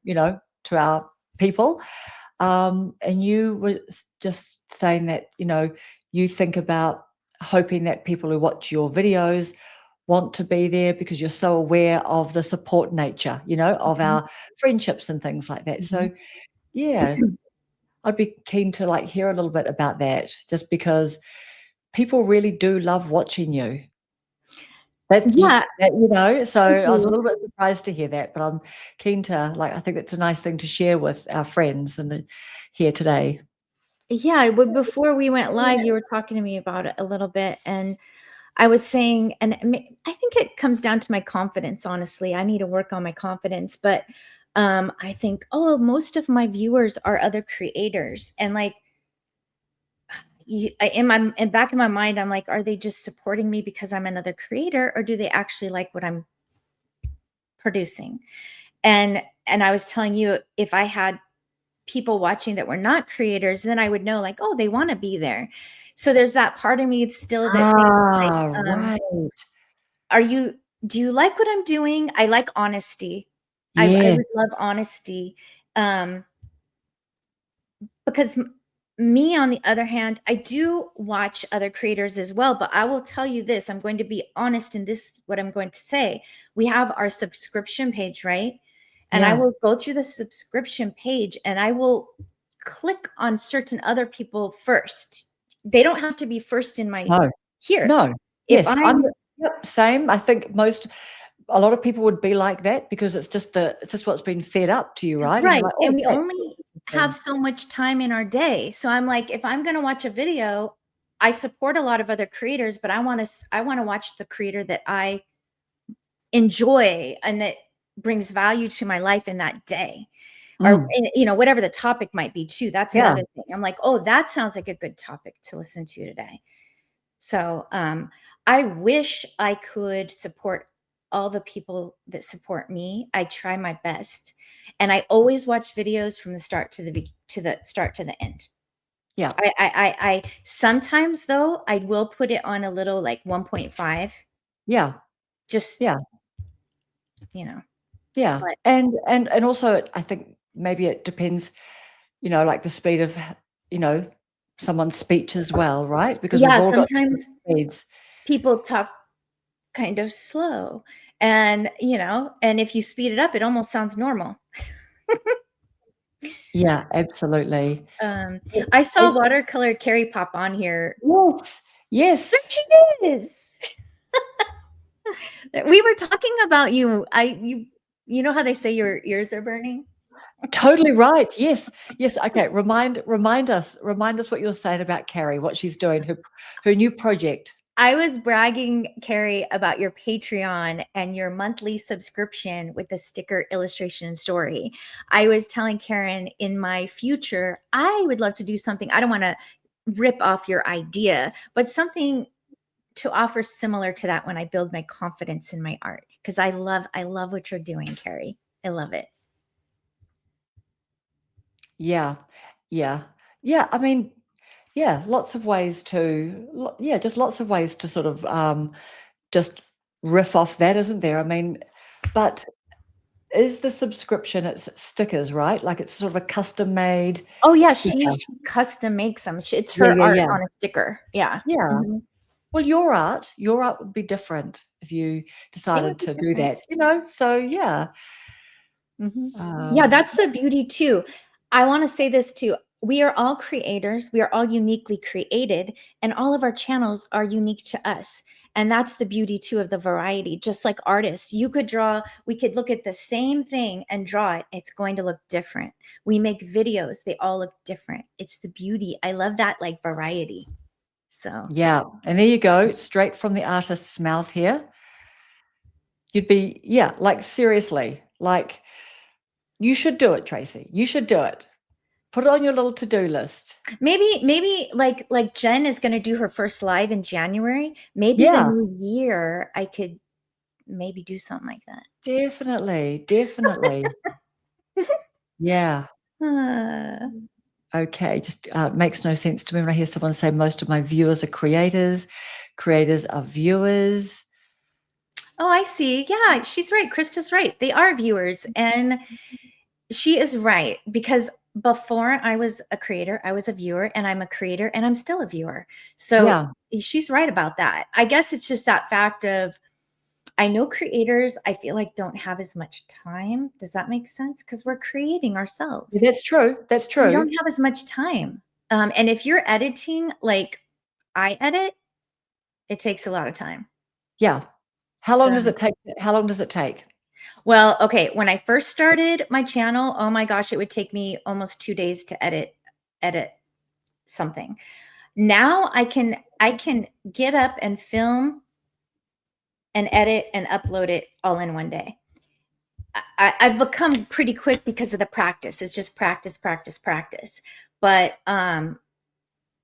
our people. And you were just saying that, you think about hoping that people who watch your videos want to be there because you're so aware of the support nature, of Mhm, our friendships and things like that. mhm. So, yeah, I'd be keen to like hear a little bit about that, just because people really do love watching you. Yeah, So I I was a do. little bit surprised to hear that, but I'm keen to, like, I think it's a nice thing to share with our friends here today. Yeah, before we went live, you were talking to me about it a little bit, and I was saying, and I think it comes down to my confidence, honestly. I need to work on my confidence, but I think, oh, most of my viewers are other creators, and like in back of my mind, I'm like, are they just supporting me because I'm another creator, or do they actually like what I'm producing? And I was telling you, if I had people watching that were not creators, then I would know, like, oh, they want to be there. So there's that part of me still that thinks like, Ah, right. are you do you like what I'm doing? I like honesty. I Yeah. would love honesty, um, because me, on the other hand, I do watch other creators as well, but I will tell you this, I'm going to be honest in this what I'm going to say. We have our subscription page, right? And I Yeah. will go through the subscription page and I will click on certain other people first. They don't have to be first in my No. here. No. If Yes, I'm yep, same. I think a lot of people would be like that because it's just what's been fed up to you, right? And you're Right, like, "Oh, and we that's only have interesting." so much time in our day, so I'm like, if I'm gonna watch a video, I support a lot of other creators, but I want to watch the creator that I enjoy and that brings value to my life in that day. Or, Mm. you know, whatever the topic might be too. That's Yeah. another thing. I'm like, oh, that sounds like a good topic to listen to today. So I wish I could support all the people that support me. I try my best, and I always watch videos from the start to the start to the end. Yeah. I sometimes though I will put it on a little like 1.5, Yeah. just Yeah. you know. Yeah. But And also I think maybe it depends, like the speed of, you know, someone's speech as well, right? Because we've yeah, all got different sometimes speeds. people talk kind of slow, and and if you speed it up, it almost sounds normal. Yeah, absolutely. Um, It I saw it Watercolor Carrie pop on here. Yes. There Yes. she is. We were talking about you. You know how they say your ears are burning? Totally right. Yes. Yes. Okay. Remind us what you're saying about Carrie, what she's doing, her new project. I was bragging, Carrie, about your Patreon and your monthly subscription with the sticker illustration and story. I was telling Karen in my future, I would love to do something. I don't want to rip off your idea, but something to offer similar to that when I build my confidence in my art. Because I love what you're doing, Carrie. I love it. Yeah. Yeah. Yeah. I mean, yeah, lots of ways to, yeah, just lots of ways to sort of just riff off that, isn't there? I mean, but is the subscription, it's stickers, right? Like it's sort of a custom made Oh yeah, sticker. she custom makes them. It's Yeah, her yeah, art yeah. on a sticker. Yeah. Yeah. Mhm. Well, your art would be different if you It would decided be to do different. that, so yeah. Mhm. Yeah, Um, that's the beauty too. I wanna say this too. We are all creators. We are all uniquely created, and all of our channels are unique to us. And that's the beauty too of the variety. Just like artists, we could look at the same thing and draw it. It's going to look different. We make videos, they all look different. It's the beauty. I love that like variety. So yeah, and there you go, straight from the artist's mouth here. You'd be, yeah, like seriously, like you should do it, Tracy. You should do it. Put it on your little to-do list. maybe like Jen is going to do her first live in January. Maybe the Yeah, new year I could maybe do something like that. definitely, definitely. Yeah. Uh, Okay, just makes no sense to me when I hear someone say most of my viewers are creators, creators are viewers. oh, I see. Yeah, she's right. Krista's right. They are viewers. And she is right because before I was a creator, I was a viewer, and I'm a creator and I'm still a viewer. So Yeah, she's right about that. I guess it's just that fact of I know creators, I feel like don't have as much time. Does that make sense? Because we're creating ourselves. that's true. That's We true. don't have as much time. And if you're editing like I edit, it takes a lot of time. Yeah. How So, long does it take? How long does it take? well, okay, when I first started my channel, oh my gosh, it would take me almost 2 days to edit something. Now I can get up and film and edit and upload it all in one day. I've become pretty quick because of the practice. It's just practice, practice, practice. But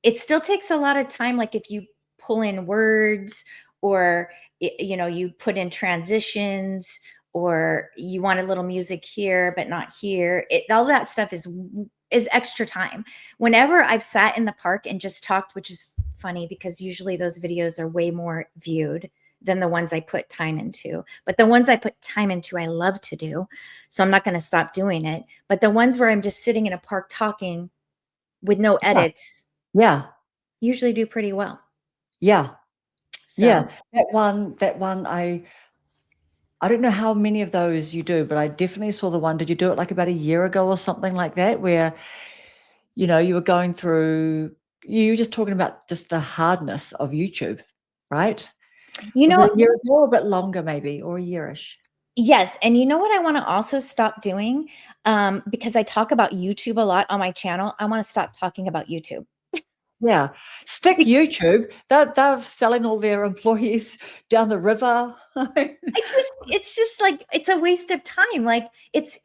it still takes a lot of time. Like if you pull in words or you put in transitions or you want a little music here but not here. All that stuff is extra time. Whenever I've sat in the park and just talked, which is funny because usually those videos are way more viewed than the ones I put time into. But the ones I put time into, I love to do. So I'm not going to stop doing it. But the ones where I'm just sitting in a park talking with no Yeah. edits Yeah. usually do pretty well. Yeah. So, Yeah. That one, I don't know how many of those you do, but I definitely saw the one. Did you do it like about a year ago or something like that, where, you were going through, you were just talking about just the hardness of YouTube, right? you Was it a know, year ago or a bit longer maybe, or a yearish? yes. And you know what I want to also stop doing? Because I talk about YouTube a lot on my channel. I want to stop talking about YouTube. Yeah. Stick YouTube. They're selling all their employees down the river. It's just like it's a waste of time. Like it's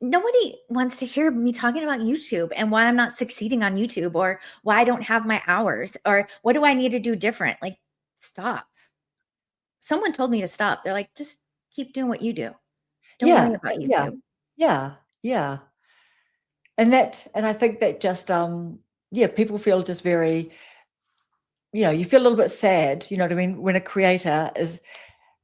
nobody wants to hear me talking about YouTube and why I'm not succeeding on YouTube or why I don't have my hours or what do I need to do different? Like, stop. Someone told me to stop. They're like, just keep doing what you do. Don't worry Yeah, about yeah, YouTube. yeah, yeah. And I think that just, yeah, people feel just very, you feel a little bit sad, you know what I mean, when a creator is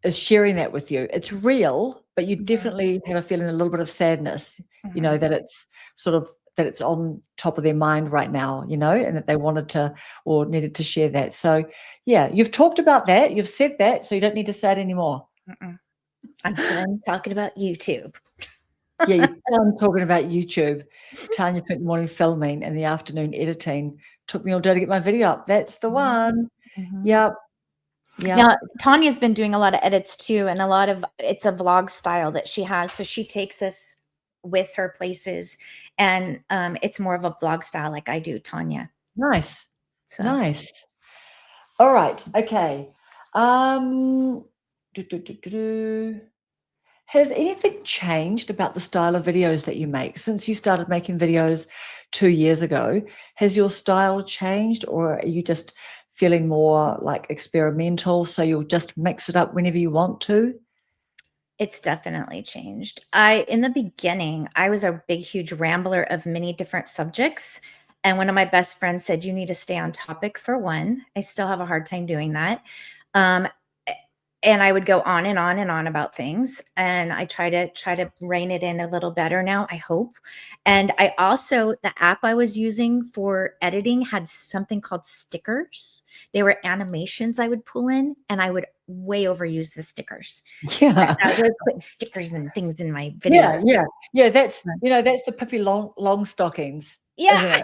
sharing that with you. It's real, but you Mhm, definitely have a feeling a little bit of sadness, mhm. that it's sort of that it's on top of their mind right now, and that they wanted to or needed to share that. So, yeah, you've talked about that, you've said that, so you don't need to say it anymore. Mm-mm. I'm done talking about YouTube. Yeah, you're done talking about YouTube. Tanya spent the morning filming and the afternoon editing. Took me all day to get my video up. That's the Mhm, one. mhm. Yep, yep. Now, Tanya's been doing a lot of edits too, and a lot of it's a vlog style that she has. So she takes us with her places, and it's more of a vlog style like I do, Tanya. Nice. So Nice. All right. Okay. Um, do, do, do, do, do. Has anything changed about the style of videos that you make since you started making videos 2 years ago? Has your style changed, or are you just feeling more like experimental, so you'll just mix it up whenever you want to? it's definitely changed. I in the beginning, I was a big, huge rambler of many different subjects. And one of my best friends said, you need to stay on topic for one. I still have a hard time doing that. Um, and I would go on and on and on about things, and I try to rein it in a little better now, I hope. And I also the app I was using for editing had something called stickers. They were animations I would pull in, and I would way overuse the stickers. Yeah. I was putting stickers and things in my video. Yeah, yeah. Yeah, that's the Pippi Longstockings, Yeah, isn't it?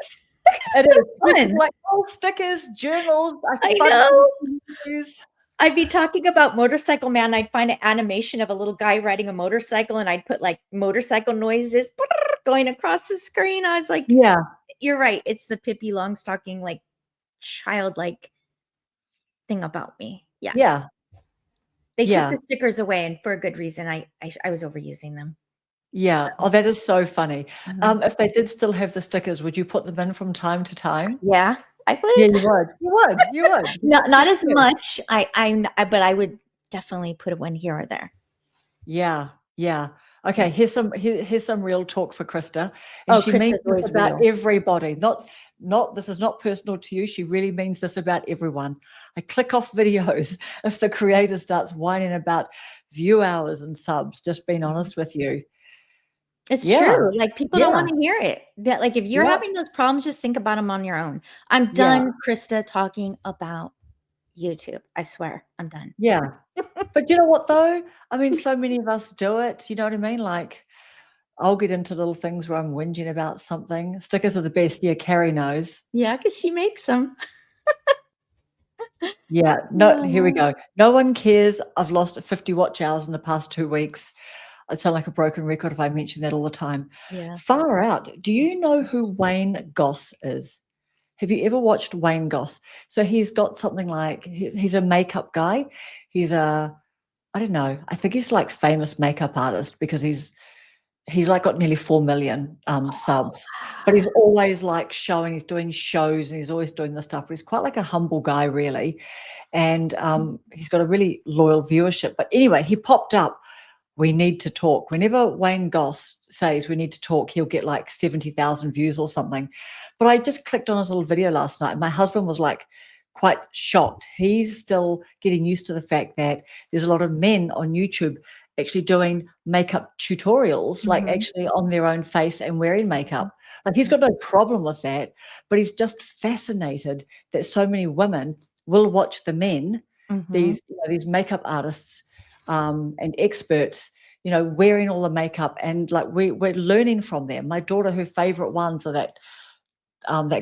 It is. People fun. like, "Oh, stickers, journals, I fun know. things to use." I'd be talking about Motorcycle Man, I'd find an animation of a little guy riding a motorcycle, and I'd put, like, motorcycle noises going across the screen. I was like, Yeah, "You're right, it's the Pippi Longstocking, like, childlike thing about me." Yeah. yeah, They took yeah. the stickers away, and for a good reason. I was overusing them. Yeah. So, Oh, that is so funny. mhm. If they did still have the stickers, would you put them in from time to time? Yeah, I Yeah, would. you would. You would. You would. Not Good as for you. much. But I would definitely put one here or there. Yeah, yeah. Yeah. Okay, here's some real talk for Krista, and Oh, she means Krista's this always about real. everybody. Not this is not personal to you. She really means this about everyone. I click off videos if the creator starts whining about view hours and subs. Just being Mhm. honest with you. It's Yeah, true, like, people don't yeah, wanna hear it. That like, if you're yep, having those problems, just think about them on your own. I'm yeah, done, Krista, talking about YouTube. I swear, I'm done. yeah. But you know what though? I mean, so many of us do it. You know what I mean? Like, I'll get into little things where I'm whinging about something. Stickers are the best. Yeah, Carrie knows. Yeah, because she makes them. Yeah, no, here we No. go. No one cares. I've lost 50 watch hours in the past 2 weeks. I sound like a broken record if I mention that all the time. Yeah. Far out. Do you know who Wayne Goss is? Have you ever watched Wayne Goss? So he's got something like he's a makeup guy. He's a I don't know. I think he's like famous makeup artist because he's like got nearly 4 million Oh, subs, but he's always like showing, he's doing shows and he's always doing this stuff. But he's quite like a humble guy, really. And he's got a really loyal viewership. But anyway, he popped up. We need to talk. Whenever Wayne Goss says we need to talk, he'll get like 70,000 views or something. But I just clicked on his little video last night. And my husband was like quite shocked. He's still getting used to the fact that there's a lot of men on YouTube actually doing makeup tutorials, like mhm, actually on their own face and wearing mhm, makeup. Like he's mhm, got no problem with that, but he's just fascinated that so many women will watch the men, mhm. these makeup artists and experts, wearing all the makeup, and like we're learning from them. My daughter, her favorite ones are that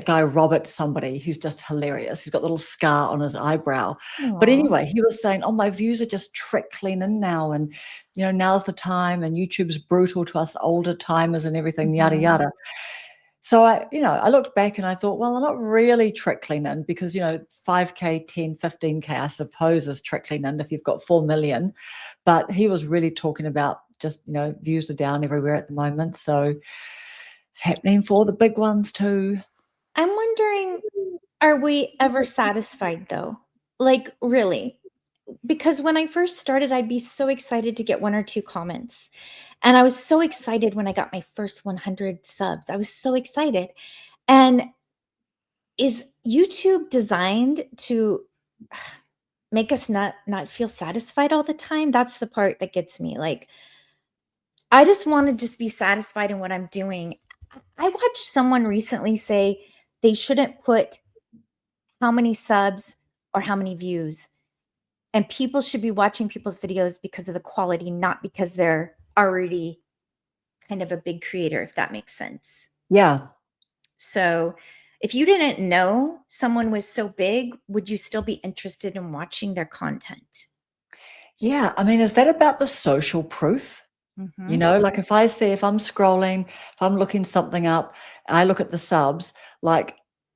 guy Robert somebody who's just hilarious. He's got a little scar on his eyebrow. But Aw. anyway, he was saying, "Oh, my views are just trickling in now, and now's the time, and YouTube's brutal to us older timers and everything, yada Mhm, yada." So I looked back and I thought, well, I'm not really trickling in because, 5K, 10, 15K, I suppose is trickling in if you've got 4 million. But he was really talking about just, views are down everywhere at the moment. So it's happening for the big ones too. I'm wondering, are we ever satisfied though? Like, really? Because when I first started, I'd be so excited to get 1 or 2 comments. And I was so excited when I got my first 100 subs. I was so excited. And is YouTube designed to make us not feel satisfied all the time? That's the part that gets me. Like, I just want to just be satisfied in what I'm doing. I watched someone recently say they shouldn't put how many subs or how many views. And people should be watching people's videos because of the quality, not because they're already kind of a big creator, if that makes sense. Yeah. So if you didn't know someone was so big, would you still be interested in watching their content? Yeah. I mean, is that about the social proof? Mhm. Like if I'm scrolling, if I'm looking something up, I look at the subs, like,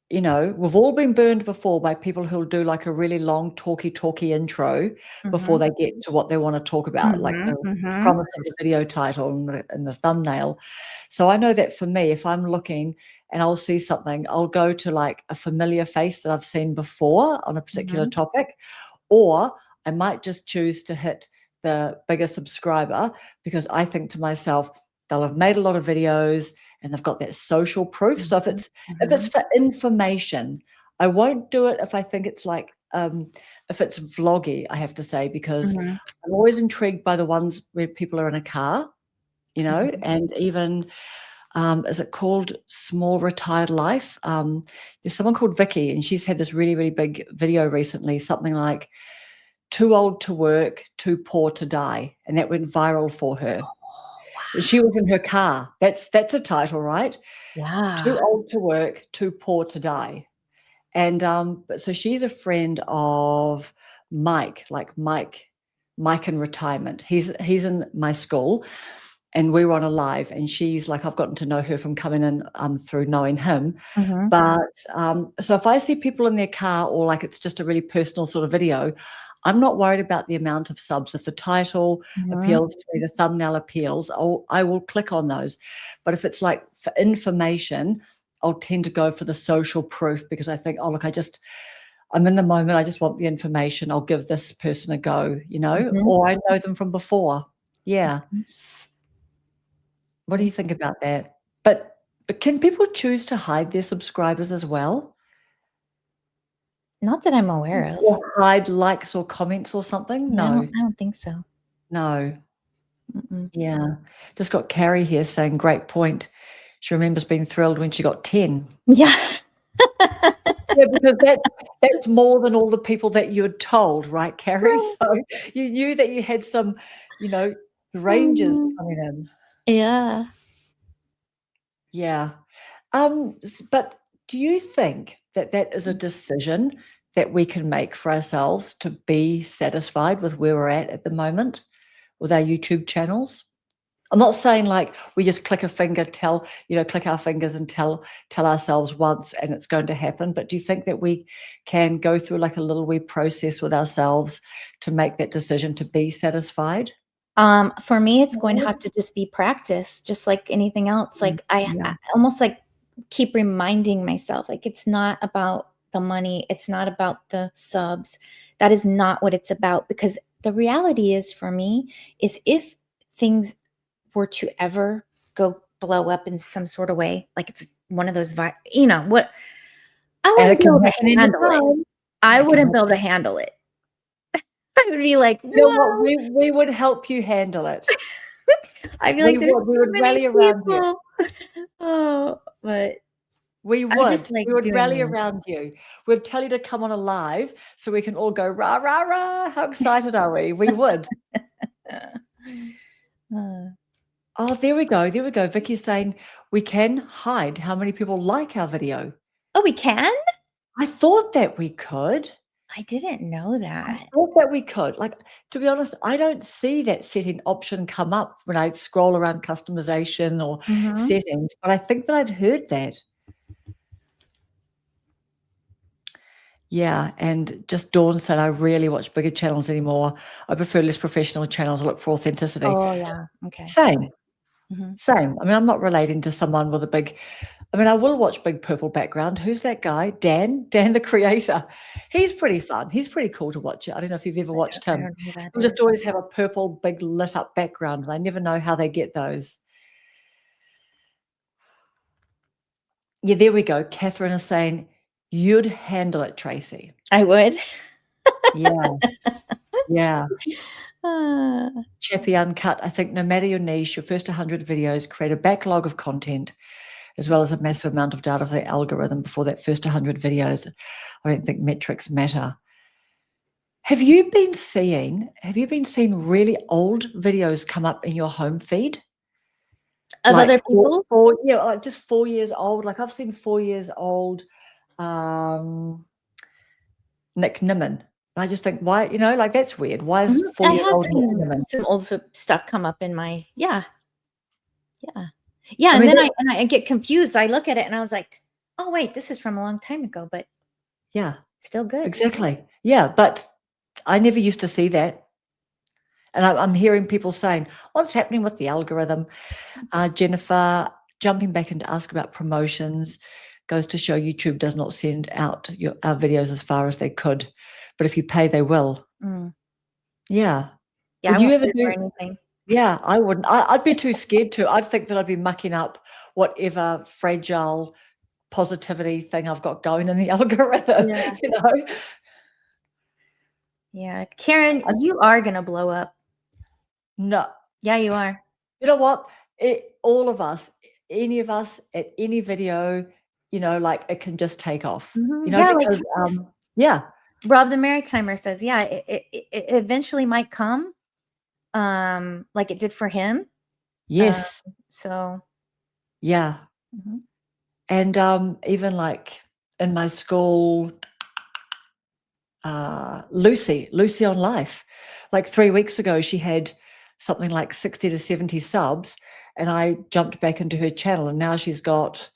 we've all been burned before by people who'll do like a really long talky intro before Mhm. they get to what they want to talk about, like Mhm. the Mhm. promise of the video title and the thumbnail. So I know that for me, if I'm looking and I'll see something, I'll go to like a familiar face that I've seen before on a particular Mhm. topic, or I might just choose to hit the bigger subscriber because I think to myself, they'll have made a lot of videos and they've got that social proof. So if Mhm. it's Mhm. for information, I won't do it if I think it's like if it's vloggy, I have to say, because Mhm. I'm always intrigued by the ones where people are in a car, Mhm. and even is it called Small Retired Life? There's someone called Vicky, and she's had this really, really big video recently, something like too old to work, too poor to die, and that went viral for her. Oh, She wow. was in her car. That's a title, right? Too Yeah. old to work, too poor to die. And but so she's a friend of Mike, like Mike in retirement. He's in my school, and we were on a live, and she's like, I've gotten to know her from coming in through knowing him. Mhm. But so if I see people in their car, or like it's just a really personal sort of video, I'm not worried about the amount of subs. If the title Mhm. appeals to me, the thumbnail appeals, I will click on those. But if it's like for information, I'll tend to go for the social proof because I think, oh, look, I'm in the moment. I just want the information. I'll give this person a go, Mhm. or I know them from before. Yeah. Mhm. What do you think about that? But can people choose to hide their subscribers as well? Not that I'm aware of. Or hide likes or comments or something? Yeah, No. I don't think so. No. Mm-mm. Yeah. Just got Carrie here saying, "Great point." She remembers being thrilled when she got 10. Yeah. Yeah, because that's more than all the people that you'd told, right, Carrie? Right. So you knew that you had some, you know, rangers Mhm. coming in. Yeah. Yeah. But do you think that that is a decision that we can make for ourselves to be satisfied with where we're at the moment with our YouTube channels? I'm not saying like we just click a finger, click our fingers and tell ourselves once and it's going to happen. But do you think that we can go through like a little wee process with ourselves to make that decision to be satisfied? For me, it's going to have to just be practice, just like anything else. Mm, Like I yeah. almost like keep reminding myself, like it's not about the money, it's not about the subs. That is not what it's about. Because the reality is, for me, is if things were to ever go blow up in some sort of way, like if one of those, what I And wouldn't it be can able to happen handle it. anytime. I It can wouldn't be able to happen. handle it. I would be like, You know what? whoa. We would help you handle it. I'd be We like, "There's would. We too would many rally around you. people." Oh, but We I just would. We like would doing rally me. around you. We'd tell you to come on a live so we can all go, "Rah, rah, rah." How excited are we? We would. Uh, Oh, there we go. There we go. Vicky's saying we can hide how many people like our video. oh, we can? I thought that we could. I didn't know I that. thought that we could. Like, to be honest, I don't see that setting option come up when I scroll around customization or Mhm. settings, but I think that I'd heard that. Yeah, and just Dawn said, "I rarely watch bigger channels anymore. I prefer less professional channels. I look for authenticity." Oh, yeah. Okay. Same, Mhm. same. I mean, I'm not relating to someone with a big I mean, I will watch Big Purple Background. Who's that guy? Dan? Dan, the creator. He's pretty fun. He's pretty cool to watch. I don't know if you've ever watched I him. don't know who that He'll just is. always have a purple, big lit up background, and I never know how they get those. Yeah, there we go. Catherine is saying, "You'd handle it, Tracy." I would. Yeah, yeah. Ah. Chappy Uncut, I think no matter your niche, your first 100 videos create a backlog of content as well as a massive amount of data for the algorithm before that first 100 videos. I don't think metrics matter. Have you been seeing really old videos come up in your home feed? Of Like other people's? like just 4 years old. Like I've seen 4 years old Nick Nimmin. I just think, why, like that's weird. Why is Mhm. 4 I years have old Nick seen Nimmin? some old stuff come up in my yeah, yeah. Yeah, I and mean, then that, I get confused. I look at it and I was like, "Oh, wait, this is from a long time ago, but yeah, still good." exactly. Yeah, but I never used to see that. And I'm hearing people saying, what's happening with the algorithm? Jennifer, jumping back in to ask about promotions, goes to show YouTube does not send out our videos as far as they could. But if you pay, they will. Mm. Yeah. Yeah, I Would you won't ever pay for do? anything. Yeah, I wouldn't. I'd be too scared to. I'd think that I'd be mucking up whatever fragile positivity thing I've got going in the algorithm, Yeah. you know? Yeah. Karen, I, you are gonna blow up. no, Yeah, you are. you know what? All of us, any of us at any video, like it can just take off, Mhm. Yeah, like because, yeah, Rob the Maritimer says, yeah, it eventually might come, like it did for him. Um, yes, so yeah. mhm. And even like in my school, Lucy on Life, like 3 weeks ago, she had something like 60 to 70 subs, and I jumped back into her channel, and now she's got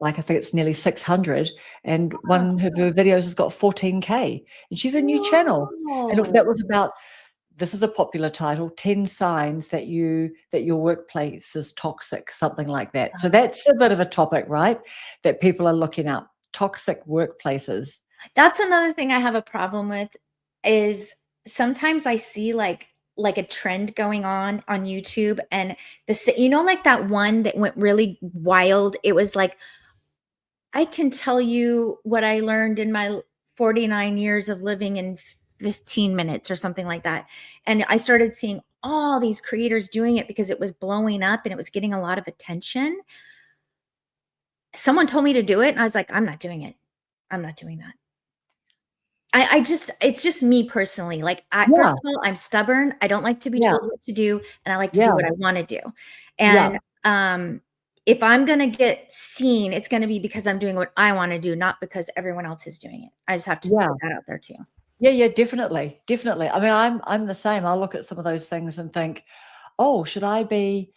like I think it's nearly 600, and one of her videos has got 14K, and she's a new channel. And Wow. that was about, this is a popular title, 10 signs that your workplace is toxic, something like that. So that's a bit of a topic, right? That people are looking up. Toxic workplaces. That's another thing I have a problem with is sometimes I see like a trend going on YouTube and like that one that went really wild. It was like I can tell you what I learned in my 49 years of living in 15 minutes or something like that. And I started seeing all these creators doing it because it was blowing up and it was getting a lot of attention. Someone told me to do it and I was like, I'm not doing it. I'm not doing that. I just it's just me personally. Like I Yeah, first of all, I'm stubborn. I don't like to be yeah, told what to do and I like to do yeah, what I want to do. yeah, And if I'm going to get seen, it's going to be because I'm doing what I want to do, not because everyone else is doing it. I just have to yeah. put that out there too. Yeah, yeah, definitely, definitely. I mean, I'm the same. I look at some of those things and think, "Oh, should I be,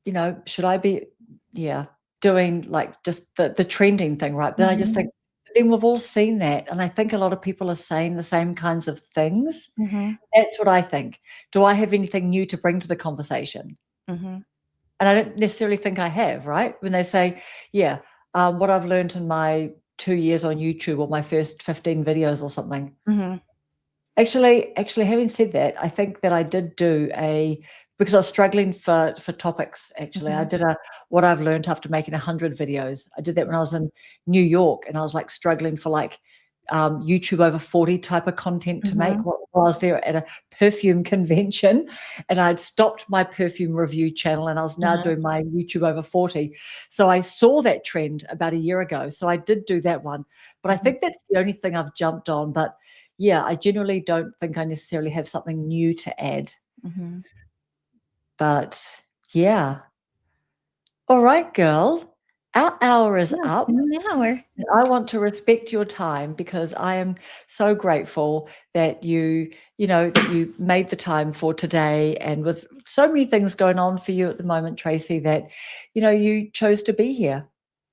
yeah, doing like just the trending thing, right?" Then I just Mhm. think, then we've all seen that, and I think a lot of people are saying the same kinds of things. Mhm. That's what I think. Do I have anything new to bring to the conversation? Mhm. And I don't necessarily think I have, right? When they say, yeah, what I've learned in my 2 years on YouTube or my first 15 videos or something. Mhm. Actually, having said that, I think that I did do because I was struggling for topics, actually. I Mhm. did a what I've learned after making 100 videos. I did that when I was in New York, and I was, like, struggling for, like, YouTube over 40 type of content to make Mhm. while I was there at a perfume convention, and I'd stopped my perfume review channel, and I was now Mhm. doing my YouTube over 40. So I saw that trend about a year ago, so I did do that one, but I Mhm. think that's the only thing I've jumped on, but yeah, I generally don't think I necessarily have something new to add, Mhm. but yeah. All right, girl. Our hour is Yeah, up. in an hour. And I want to respect your time because I am so grateful that that you made the time for today, and with so many things going on for you at the moment, Tracy, that you chose to be here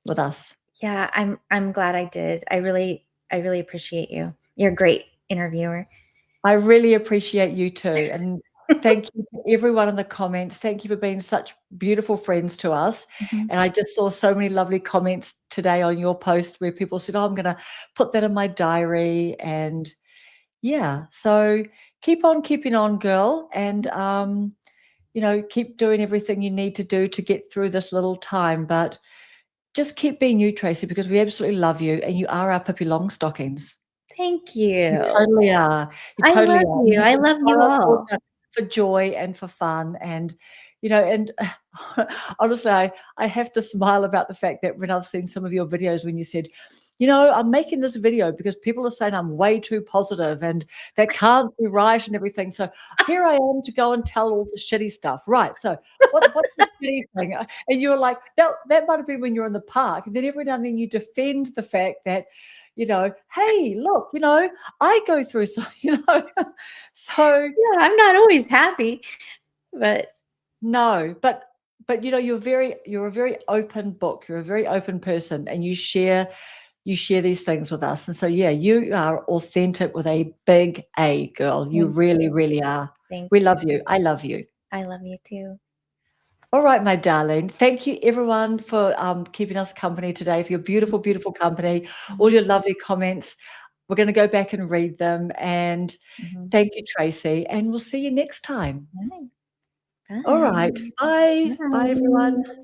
with us. Yeah, I'm glad I did. I really appreciate you. You're a great interviewer. I really appreciate you too. And thank you to everyone in the comments. Thank you for being such beautiful friends to us. Mhm. And I just saw so many lovely comments today on your post where people said, "Oh, I'm going to put that in my diary." And yeah, so keep on keeping on, girl. And, keep doing everything you need to do to get through this little time. But just keep being you, Tracy, because we absolutely love you. And you are our Pippi Longstockings. Thank You you. totally are. You I totally love are. you. You I love you inspire all. for joy and for fun, and and honestly, I have to smile about the fact that when I've seen some of your videos when you said, "I'm making this video because people are saying I'm way too positive and that can't be right and everything. So here I am to go and tell all the shitty stuff." Right. So what's the shitty thing? And you were like, that might have been when you're in the park. And then every now and then you defend the fact that, hey, look, I go through some, so Yeah, I'm not always happy, but no, but you're a very open book. You're a very open person, and you share these things with us. And so yeah, you are authentic with a big A, girl. You thank really, you. really are. Thank We you. love you. I love you. I love you too. All right, my darling. Thank you, everyone, for keeping us company today, for your beautiful, beautiful company, all Mhm, your lovely comments. We're going to go back and read them. And mhm. thank you, Tracy. And we'll see you next time. Right. All right. Bye. Bye. Bye, everyone. Bye.